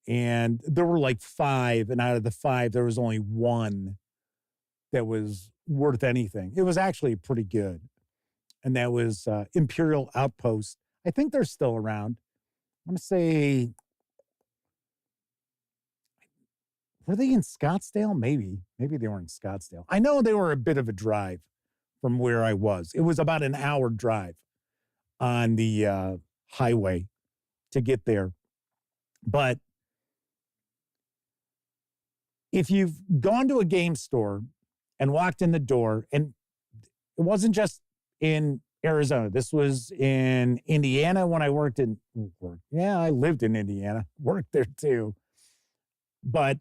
And there were like 5, and out of the 5, there was only 1 that was worth anything. It was actually pretty good. And that was Imperial Outpost. I think they're still around. I want to say, were they in Scottsdale? Maybe they were in Scottsdale. I know they were a bit of a drive from where I was. It was about an hour drive on the highway to get there. But if you've gone to a game store and walked in the door, and it wasn't just in Arizona. This was in Indiana when I worked. Yeah, I lived in Indiana, worked there too. But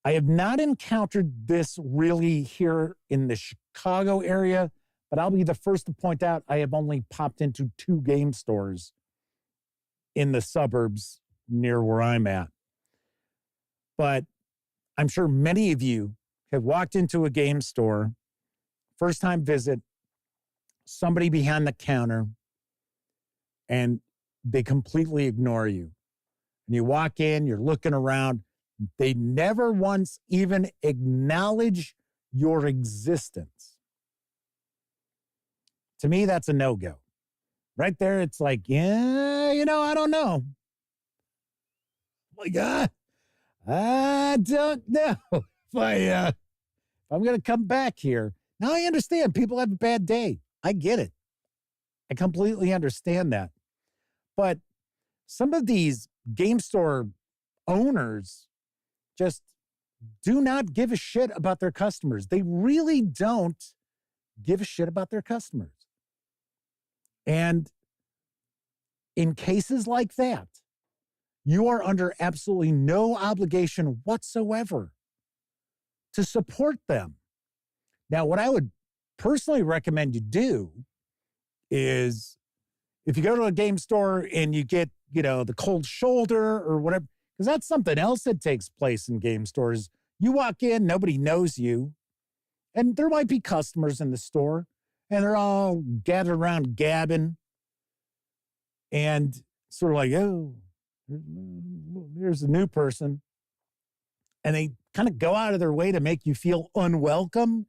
I have not encountered this really here in the Chicago area, but I'll be the first to point out I have only popped into 2 game stores in the suburbs near where I'm at. But I'm sure many of you have walked into a game store, first time visit, somebody behind the counter, and they completely ignore you. And you walk in, you're looking around, they never once even acknowledge your existence. To me, that's a no-go. Right there, it's like, yeah, I don't know. Like, I don't know if I'm going to come back here. Now I understand people have a bad day. I get it. I completely understand that. But some of these game store owners just do not give a shit about their customers. They really don't give a shit about their customers. And in cases like that, you are under absolutely no obligation whatsoever to support them. Now, what I would personally recommend you do is if you go to a game store and you get, the cold shoulder or whatever, because that's something else that takes place in game stores. You walk in, nobody knows you, and there might be customers in the store, and they're all gathered around gabbing and sort of like, oh, there's a new person. And they kind of go out of their way to make you feel unwelcome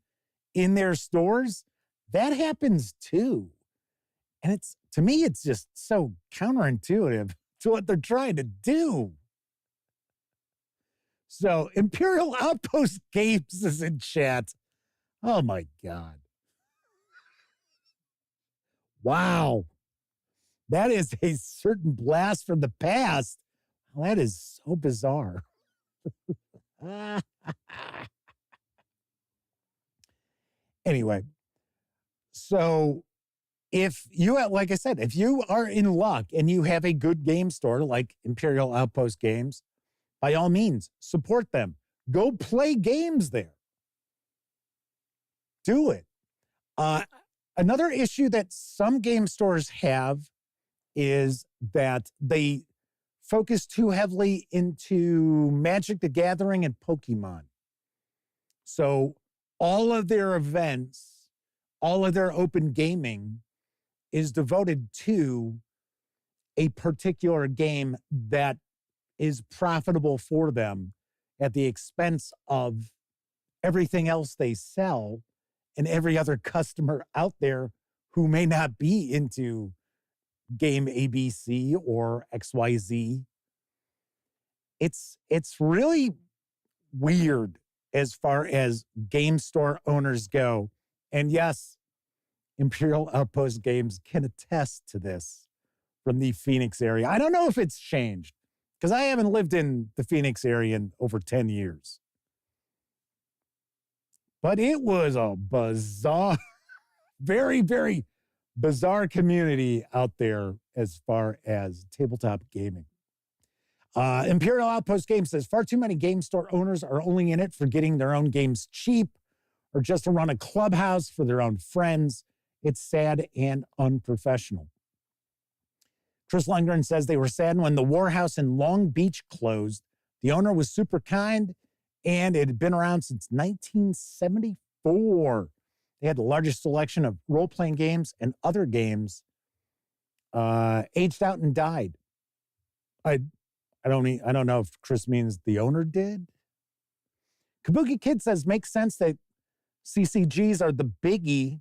in their stores. That happens too. And to me, it's just so counterintuitive to what they're trying to do. So Imperial Outpost Games is in chat. Oh my God. Wow. That is a certain blast from the past. Well, that is so bizarre. Anyway, so if you, like I said, if you are in luck and you have a good game store like Imperial Outpost Games, by all means, support them. Go play games there. Do it. Another issue that some game stores have is that they focus too heavily into Magic the Gathering and Pokemon. So all of their events, all of their open gaming is devoted to a particular game that is profitable for them at the expense of everything else they sell and every other customer out there who may not be into game ABC or XYZ. It's really weird as far as game store owners go. And yes, Imperial Outpost Games can attest to this from the Phoenix area. I don't know if it's changed because I haven't lived in the Phoenix area in over 10 years. But it was a bizarre, very, very bizarre community out there as far as tabletop gaming. Imperial Outpost Games says, far too many game store owners are only in it for getting their own games cheap or just to run a clubhouse for their own friends. It's sad and unprofessional. Chris Lundgren says they were saddened when the Warhouse in Long Beach closed. The owner was super kind, and it had been around since 1974. They had the largest selection of role-playing games and other games. Aged out and died. I don't know if Chris means the owner did. Kabuki Kid says, makes sense that CCGs are the biggie.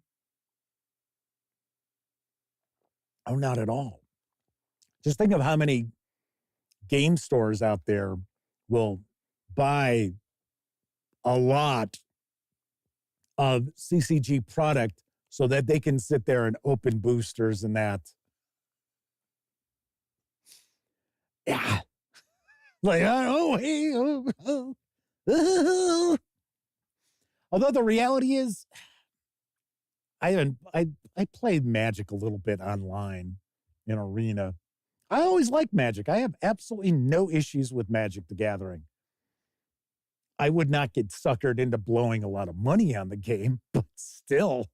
Oh, not at all. Just think of how many game stores out there will buy a lot of CCG product so that they can sit there and open boosters and that. Yeah. Like, oh, hey, oh. Although the reality is, I played Magic a little bit online in Arena. I always liked Magic. I have absolutely no issues with Magic the Gathering. I would not get suckered into blowing a lot of money on the game, but still,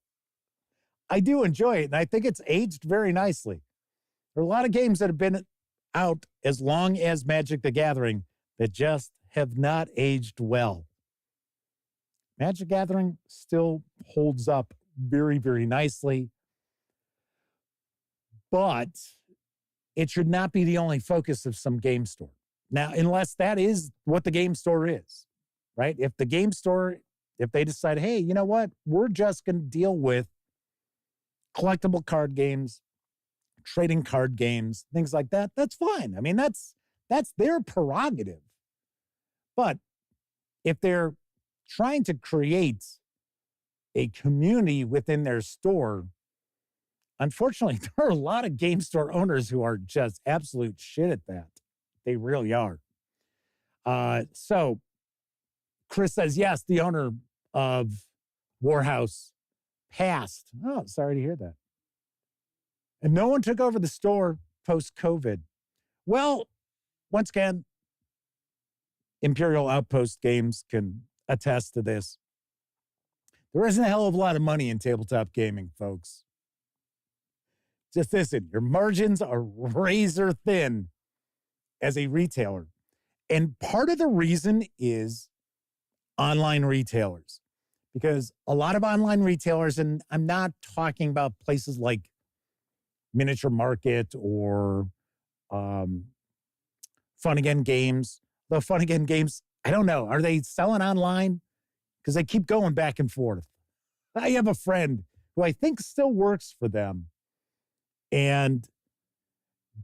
I do enjoy it, and I think it's aged very nicely. There are a lot of games that have been out as long as Magic the Gathering that just have not aged well. Magic Gathering still holds up very, very nicely, but it should not be the only focus of some game store. Now, unless that is what the game store is, right? If the game store, if they decide, hey, you know what? We're just going to deal with collectible card games, trading card games, things like that, that's fine. I mean, that's their prerogative. But if they're trying to create a community within their store, unfortunately, there are a lot of game store owners who are just absolute shit at that. They really are. So Chris says, yes, the owner of Warhouse passed. Oh, sorry to hear that. And no one took over the store post-COVID. Well, once again, Imperial Outpost Games can attest to this. There isn't a hell of a lot of money in tabletop gaming, folks. Just listen, your margins are razor thin as a retailer. And part of the reason is online retailers. Because a lot of online retailers, and I'm not talking about places like Miniature Market or Fun Again Games. Though Fun Again Games, I don't know. Are they selling online? Because they keep going back and forth. I have a friend who I think still works for them. And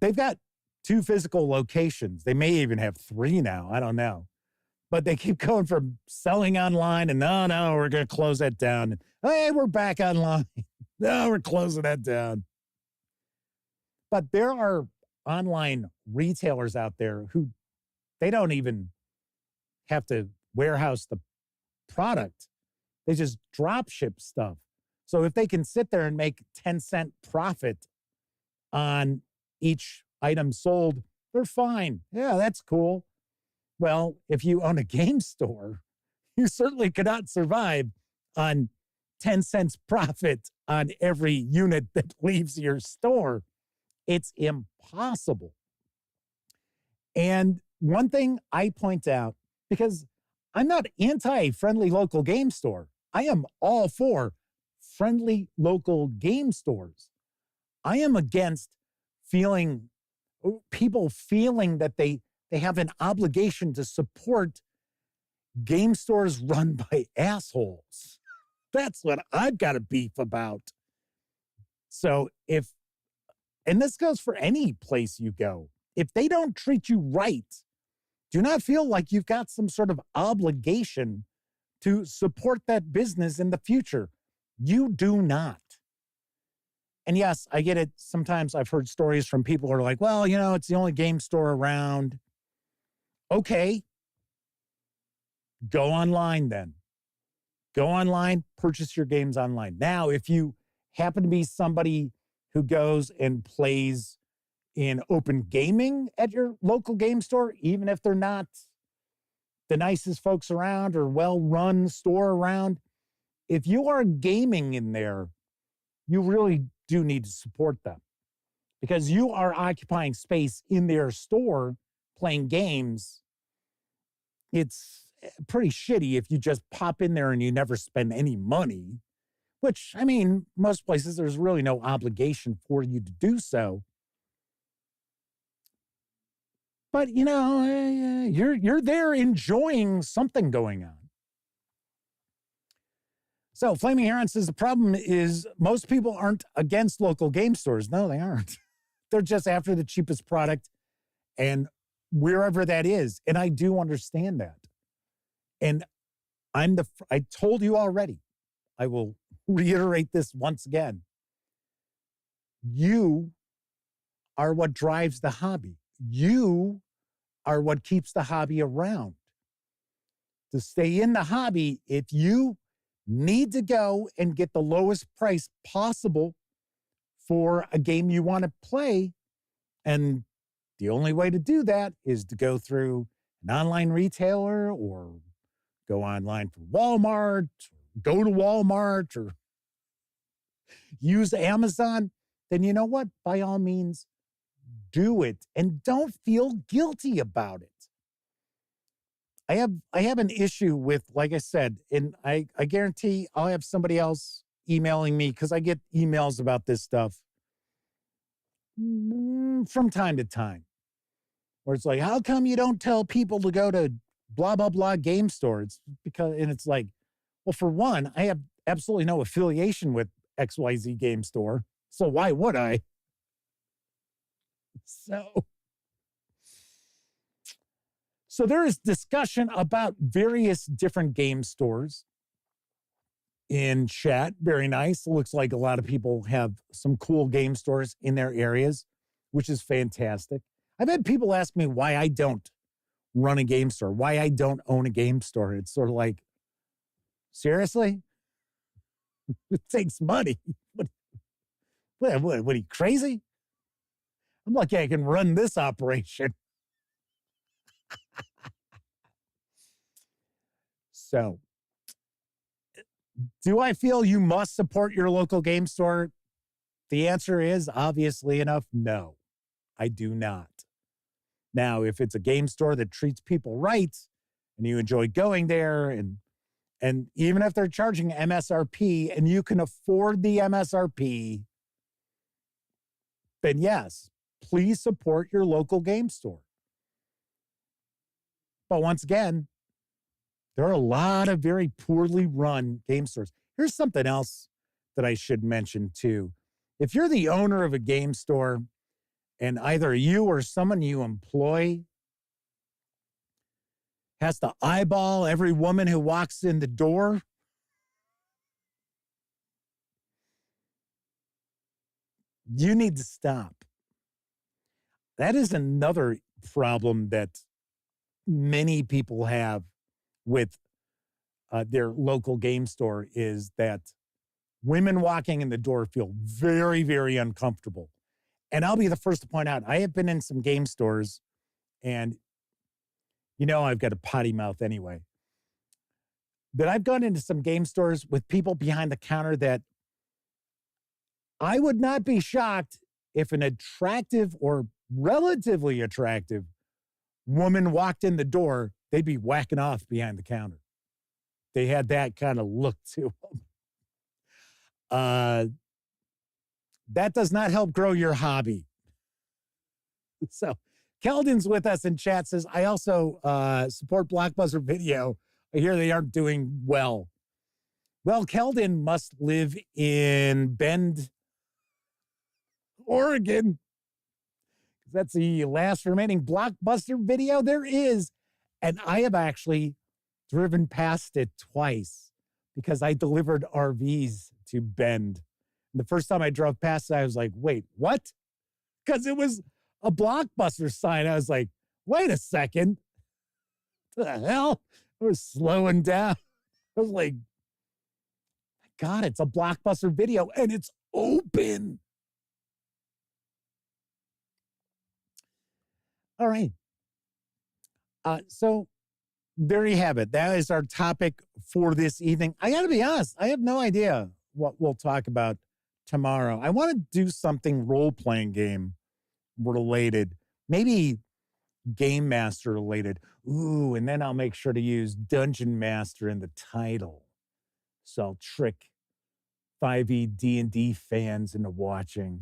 they've got 2 physical locations. They may even have 3 now. I don't know. But they keep going from selling online and no, we're going to close that down. And, hey, we're back online. No, we're closing that down. But there are online retailers out there who they don't even have to warehouse the product. They just drop ship stuff. So if they can sit there and make 10-cent profit on each item sold, they're fine. Yeah, that's cool. Well, if you own a game store, you certainly cannot survive on 10 cents profit on every unit that leaves your store. It's impossible. And one thing I point out, because I'm not anti-friendly local game store. I am all for friendly local game stores. I am against people feeling that they have an obligation to support game stores run by assholes. That's what I've got a beef about. So and this goes for any place you go, if they don't treat you right, do not feel like you've got some sort of obligation to support that business in the future. You do not. And yes, I get it. Sometimes I've heard stories from people who are like, well, it's the only game store around. Okay. Go online then. Go online, purchase your games online. Now, if you happen to be somebody who goes and plays in open gaming at your local game store, even if they're not the nicest folks around or well-run store around, if you are gaming in there, you really do need to support them because you are occupying space in their store playing games. It's pretty shitty if you just pop in there and you never spend any money, which, I mean, most places there's really no obligation for you to do so. But, you're there enjoying something going on. So Flaming Heron says the problem is most people aren't against local game stores. No, they aren't. They're just after the cheapest product and wherever that is. And I do understand that. And I told you already, I will reiterate this once again. You are what drives the hobby. You are what keeps the hobby around. To stay in the hobby, if you need to go and get the lowest price possible for a game you want to play, and the only way to do that is to go through an online retailer or go online for Walmart, or go to Walmart, or use Amazon, then you know what? By all means, do it and don't feel guilty about it. I have an issue with, like I said, and I guarantee I'll have somebody else emailing me because I get emails about this stuff from time to time, where it's like, how come you don't tell people to go to blah, blah, blah game store? It's because, and it's like, well, for one, I have absolutely no affiliation with XYZ game store. So why would I? So there is discussion about various different game stores in chat. Very nice. It looks like a lot of people have some cool game stores in their areas, which is fantastic. I've had people ask me why I don't run a game store, why I don't own a game store. It's sort of like, seriously? It takes money. What are you, crazy? I'm lucky I can run this operation. So, do I feel you must support your local game store? The answer is, obviously enough, no, I do not. Now, if it's a game store that treats people right and you enjoy going there, and even if they're charging MSRP and you can afford the MSRP, then yes, please support your local game store. But once again, there are a lot of very poorly run game stores. Here's something else that I should mention too. If you're the owner of a game store and either you or someone you employ has to eyeball every woman who walks in the door, you need to stop. That is another problem that many people have with their local game store, is that women walking in the door feel very, very uncomfortable. And I'll be the first to point out, I have been in some game stores, and you know I've got a potty mouth anyway, but I've gone into some game stores with people behind the counter that I would not be shocked if an attractive or relatively attractive woman walked in the door, they'd be whacking off behind the counter. They had that kind of look to them. That does not help grow your hobby. So Keldon's with us in chat, says, I also support Blockbuster Video. I hear they aren't doing well. Well, Keldon must live in Bend, Oregon. That's the last remaining Blockbuster Video there is. And I have actually driven past it twice because I delivered RVs to Bend. And the first time I drove past it, I was like, wait, what? Because it was a Blockbuster sign. I was like, wait a second. What the hell? I was slowing down. I was like, my God, it's a Blockbuster Video and it's open. All right. So there you have it. That is our topic for this evening. I got to be honest, I have no idea what we'll talk about tomorrow. I want to do something role-playing game related, maybe Game Master related. Ooh, and then I'll make sure to use Dungeon Master in the title. So I'll trick 5e D&D fans into watching.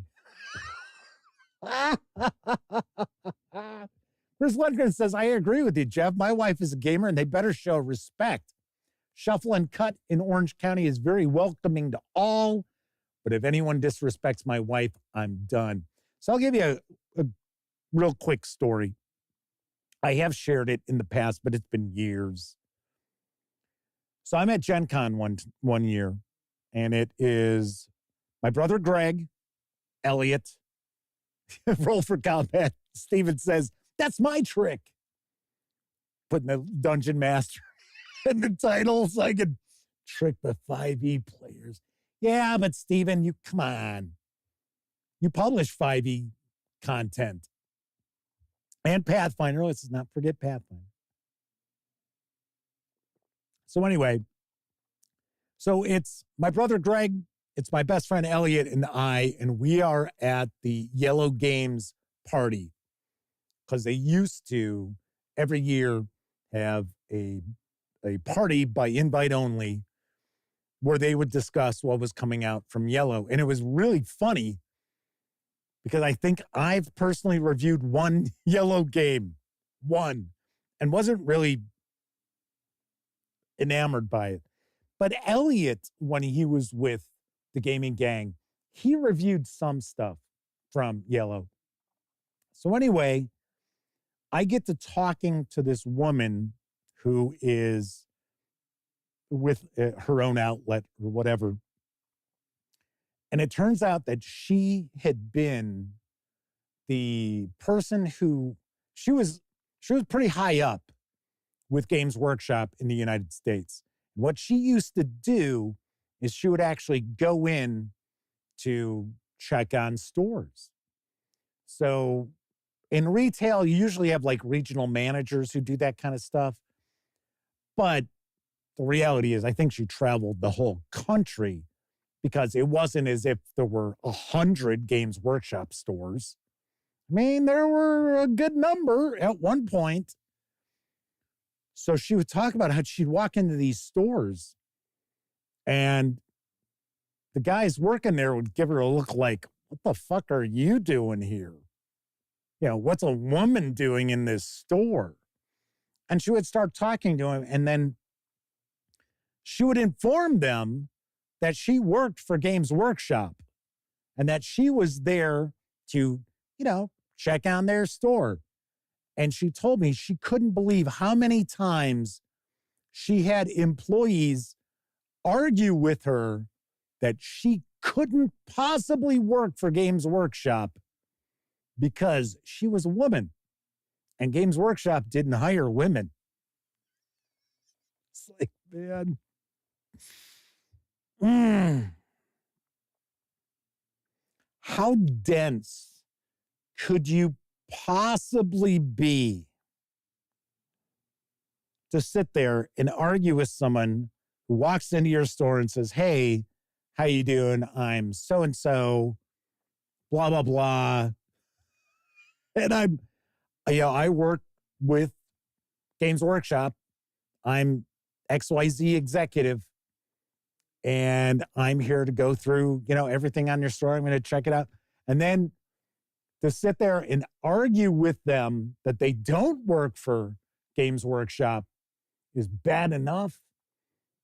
Chris Lundgren says, I agree with you, Jeff. My wife is a gamer and they better show respect. Shuffle and Cut in Orange County is very welcoming to all, but if anyone disrespects my wife, I'm done. So I'll give you a real quick story. I have shared it in the past, but it's been years. So I'm at Gen Con one year, and it is my brother Greg, Elliot, Roll for Combat. Steven says, that's my trick. Putting the Dungeon Master in the title so I could trick the 5e players. Yeah, but Steven, you come on. You publish 5e content. And Pathfinder. Let's not forget Pathfinder. So anyway, so it's my brother Greg, it's my best friend Elliot and I, and we are at the Yellow Games party because they used to every year have a party by invite only where they would discuss what was coming out from Yellow. And it was really funny because I think I've personally reviewed one Yellow game, and wasn't really enamored by it. But Elliot, when he was with the gaming gang, he reviewed some stuff from Yellow. So anyway, I get to talking to this woman who is with her own outlet or whatever. And it turns out that she had been the person who, she was pretty high up with Games Workshop in the United States. And what she used to do is she would actually go in to check on stores. So in retail, you usually have like regional managers who do that kind of stuff. But the reality is, I think she traveled the whole country because it wasn't as if there were 100 Games Workshop stores. I mean, there were a good number at one point. So she would talk about how she'd walk into these stores and the guys working there would give her a look like, what the fuck are you doing here? You know, what's a woman doing in this store? And she would start talking to him, and then she would inform them that she worked for Games Workshop and that she was there to, check on their store. And she told me she couldn't believe how many times she had employees argue with her that she couldn't possibly work for Games Workshop because she was a woman and Games Workshop didn't hire women. It's like, man. How dense could you possibly be to sit there and argue with someone who walks into your store and says, hey, how you doing? I'm so-and-so, blah, blah, blah. And I work with Games Workshop. I'm XYZ executive. And I'm here to go through, everything on your store. I'm going to check it out. And then to sit there and argue with them that they don't work for Games Workshop is bad enough.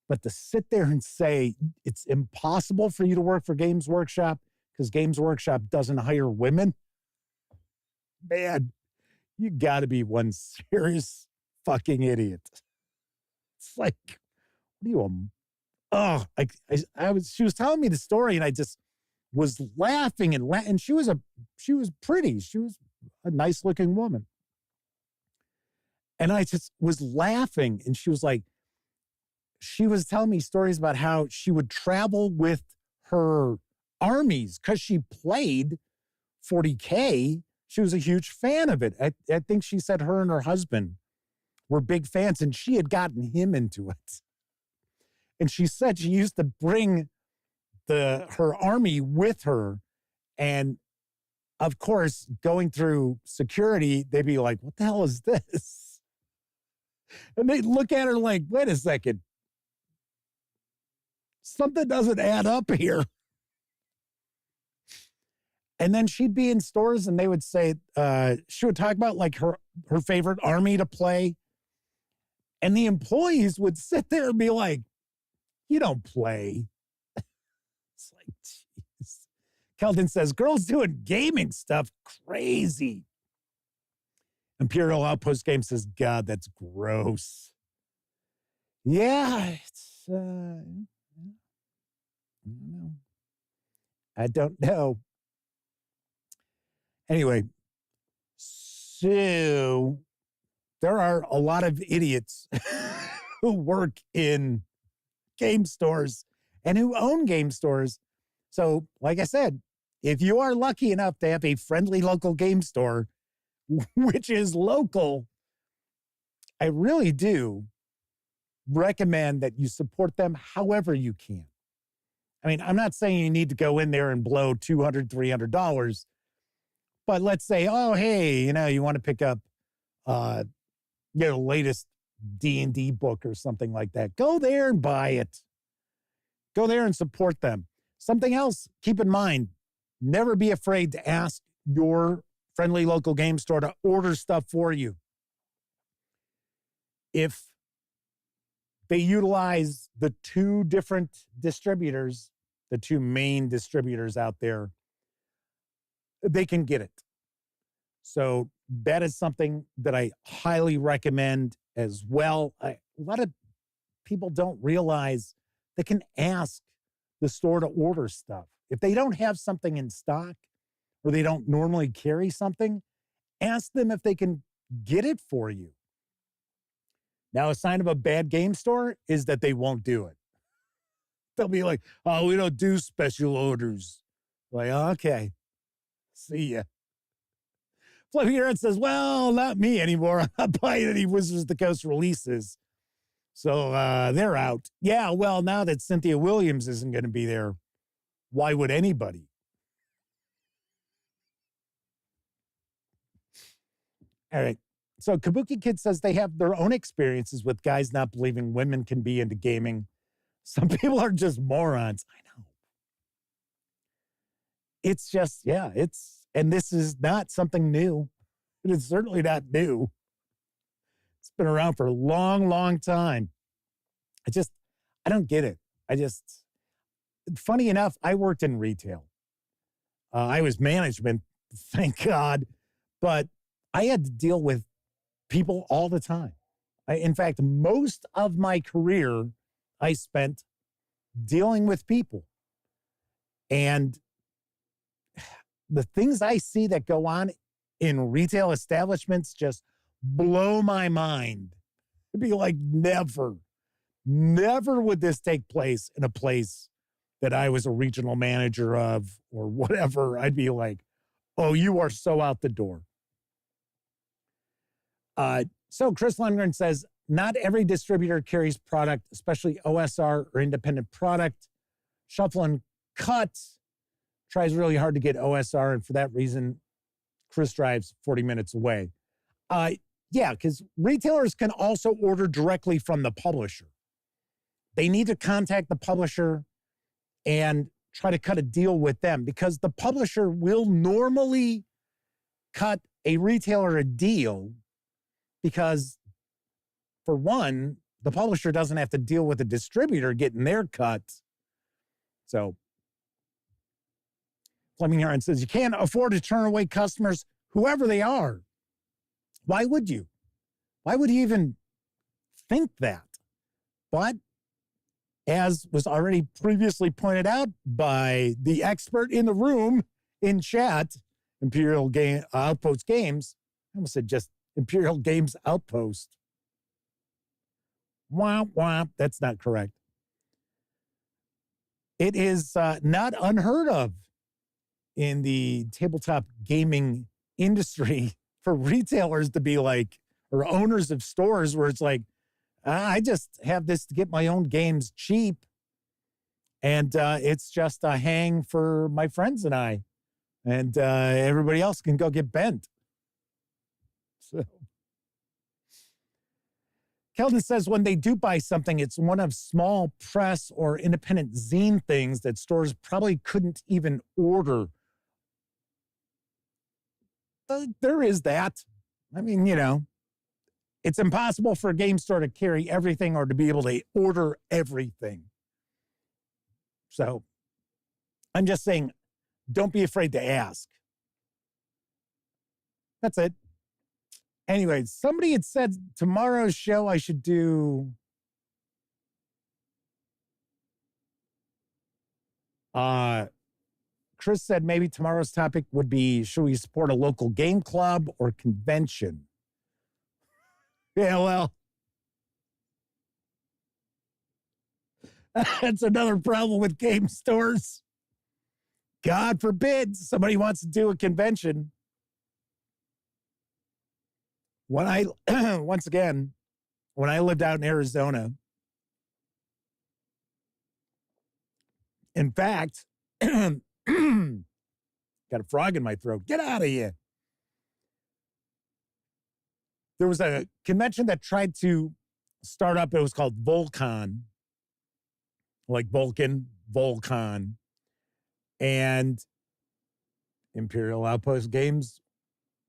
But to sit there and say it's impossible for you to work for Games Workshop because Games Workshop doesn't hire women, man, you got to be one serious fucking idiot. It's like, what are you, she was telling me the story and I just was laughing and she was pretty. She was a nice looking woman. And I just was laughing and she was telling me stories about how she would travel with her armies because she played 40K. She was a huge fan of it. I think she said her and her husband were big fans and she had gotten him into it. And she said she used to bring her army with her. And of course, going through security, they'd be like, what the hell is this? And they'd look at her like, wait a second. Something doesn't add up here. And then she'd be in stores and they would say, she would talk about like her favorite army to play. And the employees would sit there and be like, you don't play. It's like, jeez. Kelton says, girls doing gaming stuff, crazy. Imperial Outpost Game says, God, that's gross. Yeah, it's, I don't know. Anyway, so there are a lot of idiots who work in game stores and who own game stores. So, like I said, if you are lucky enough to have a friendly local game store, which is local, I really do recommend that you support them however you can. I mean, I'm not saying you need to go in there and blow $200, $300, but let's say, oh, hey, you want to pick up, latest D&D book or something like that. Go there and buy it. Go there and support them. Something else, keep in mind, never be afraid to ask your friendly local game store to order stuff for you. If they utilize the two different distributors, the two main distributors out there, they can get it. So that is something that I highly recommend as well. A lot of people don't realize they can ask the store to order stuff. If they don't have something in stock or they don't normally carry something, ask them if they can get it for you. Now, a sign of a bad game store is that they won't do it. They'll be like, oh, we don't do special orders. Like, okay, see ya. Fluffy Aaron says, well, not me anymore. I'm not buying any Wizards of the Coast releases. So they're out. Yeah, well, now that Cynthia Williams isn't going to be there, why would anybody? All right. So Kabuki Kid says they have their own experiences with guys not believing women can be into gaming. Some people are just morons. I know. It's just, yeah, and this is not something new. It is certainly not new. It's been around for a long, long time. I don't get it. Funny enough, I worked in retail. I was management, thank God, but I had to deal with people all the time. In fact, most of my career I spent dealing with people. And the things I see that go on in retail establishments just blow my mind. It'd be like never would this take place in a place that I was a regional manager of or whatever. I'd be like, oh, you are so out the door. So Chris Lundgren says, not every distributor carries product, especially OSR or independent product. Shuffle and Cut tries really hard to get OSR, and for that reason, Chris drives 40 minutes away. Yeah, because retailers can also order directly from the publisher. They need to contact the publisher and try to cut a deal with them because the publisher will normally cut a retailer a deal because, for one, the publisher doesn't have to deal with the distributor getting their cut. So Fleming Heron says, you can't afford to turn away customers, whoever they are. Why would you? Why would you even think that? But as was already previously pointed out by the expert in the room in chat, Imperial Outpost Games, I almost said just Imperial Games Outpost. Womp, womp. That's not correct. It is not unheard of in the tabletop gaming industry for retailers to be like, or owners of stores where it's like, I just have this to get my own games cheap. And it's just a hang for my friends and I. And everybody else can go get bent. So Keldon says when they do buy something, it's one of small press or independent zine things that stores probably couldn't even order. There is that. I mean, you know, it's impossible for a game store to carry everything or to be able to order everything. So I'm just saying, don't be afraid to ask. That's it. Anyway, somebody had said tomorrow's show I should do Chris said maybe tomorrow's topic would be, should we support a local game club or convention? Yeah, well, that's another problem with game stores. God forbid somebody wants to do a convention. Once again, when I lived out in Arizona, in fact, got a frog in my throat. Get out of here. There was a convention that tried to start up. It was called Volcon, like Vulcan, Volcon. And Imperial Outpost Games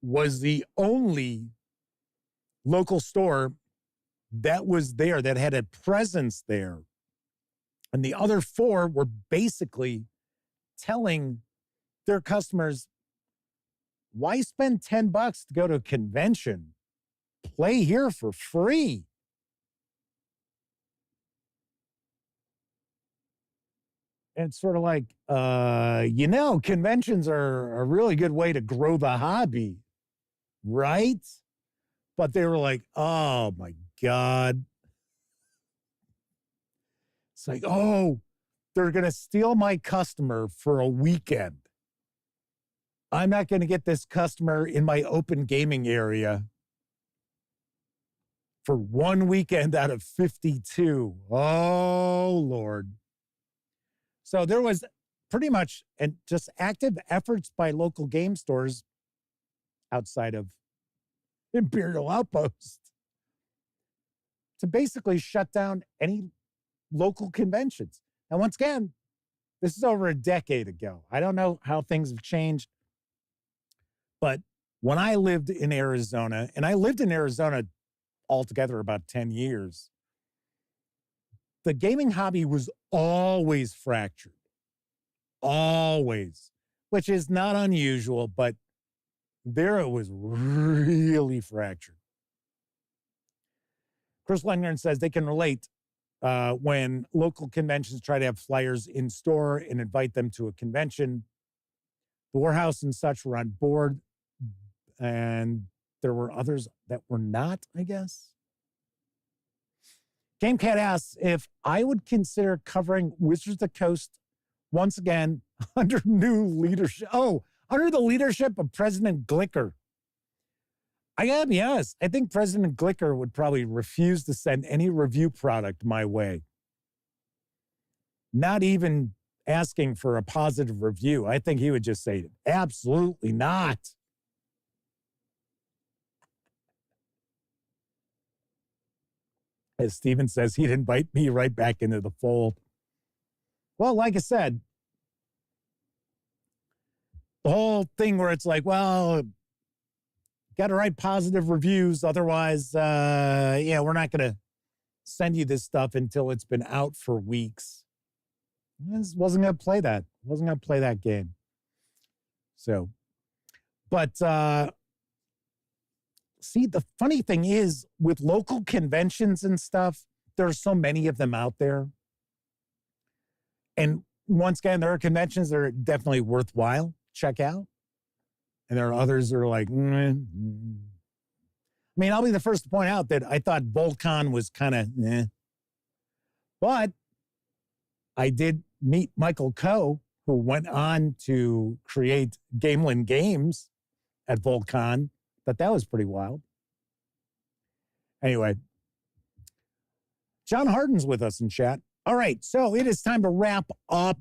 was the only local store that was there, that had a presence there. And the other four were basically telling their customers, Why spend $10 to go to a convention? Play here for free. And it's sort of like, conventions are a really good way to grow the hobby, right? But they were like, oh my God. It's like, oh, they're going to steal my customer for a weekend. I'm not going to get this customer in my open gaming area for one weekend out of 52. Oh, Lord. So there was pretty much just active efforts by local game stores outside of Imperial Outpost to basically shut down any local conventions. And once again, this is over a decade ago. I don't know how things have changed. But when I lived in Arizona, and I lived in Arizona altogether about 10 years, the gaming hobby was always fractured. Always. Which is not unusual, but there it was really fractured. Chris Lengren says they can relate when local conventions try to have flyers in store and invite them to a convention. The warehouse and such were on board, and there were others that were not, I guess. GameCat asks if I would consider covering Wizards of the Coast once again under new leadership. Oh, under the leadership of President Glicker. I gotta be honest, I think President Glicker would probably refuse to send any review product my way. Not even asking for a positive review. I think he would just say, absolutely not. As Steven says, he'd invite me right back into the fold. Well, like I said, the whole thing where it's like, well, got to write positive reviews. Otherwise, we're not going to send you this stuff until it's been out for weeks. I wasn't going to play that. Wasn't going to play that game. So, but see, the funny thing is with local conventions and stuff, there are so many of them out there. And once again, there are conventions that are definitely worthwhile. Check out. And there are others that are like, I mean, I'll be the first to point out that I thought Volcon was kind of But I did meet Michael Coe, who went on to create Gamelin Games at Volcon. But that was pretty wild. Anyway, John Harden's with us in chat. All right, so it is time to wrap up.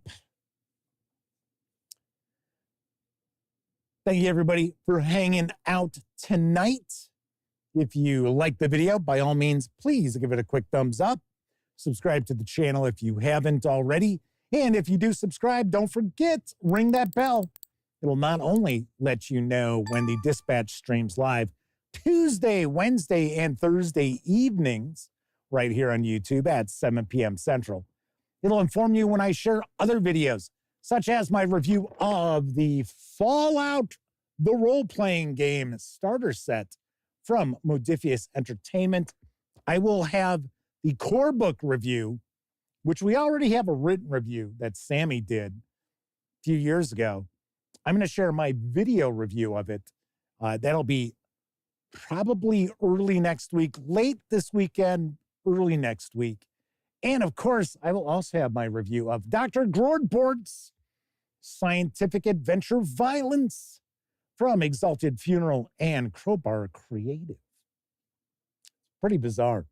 Thank you, everybody, for hanging out tonight. If you like the video, by all means, please give it a quick thumbs up. Subscribe to the channel if you haven't already. And if you do subscribe, don't forget, ring that bell. It will not only let you know when the Dispatch streams live Tuesday, Wednesday, and Thursday evenings right here on YouTube at 7 p.m. Central. It'll inform you when I share other videos, such as my review of the Fallout, the role-playing game starter set from Modifius Entertainment. I will have the core book review, which we already have a written review that Sammy did a few years ago. I'm going to share my video review of it. That'll be probably early next week, late this weekend, early next week. And of course, I will also have my review of Dr. Grodbort's Scientific Adventure Violence from Exalted Funeral and Crowbar Creative. Pretty bizarre.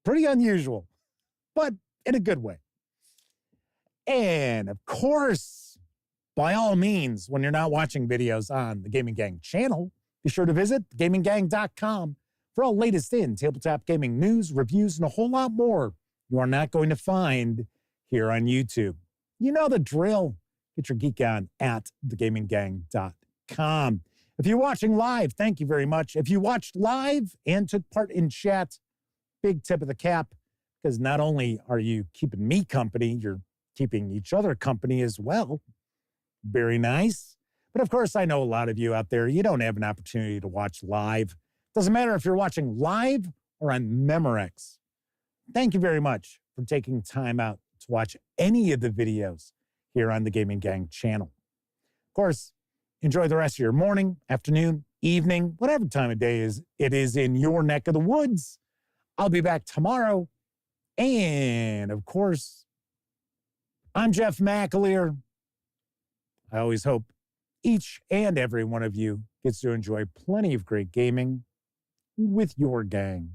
Pretty unusual, but in a good way. And of course, by all means, when you're not watching videos on the Gaming Gang channel, be sure to visit gaminggang.com for all latest in tabletop gaming news, reviews, and a whole lot more you are not going to find here on YouTube. You know the drill. Get your geek on at thegaminggang.com. If you're watching live, thank you very much. If you watched live and took part in chat, big tip of the cap, because not only are you keeping me company, you're keeping each other company as well. Very nice. But of course, I know a lot of you out there, you don't have an opportunity to watch live. Doesn't matter if you're watching live or on Memorex. Thank you very much for taking time out to watch any of the videos here on the Gaming Gang channel. Of course, enjoy the rest of your morning, afternoon, evening, whatever time of day it is in your neck of the woods. I'll be back tomorrow. And of course, I'm Jeff McAleer. I always hope each and every one of you gets to enjoy plenty of great gaming with your gang.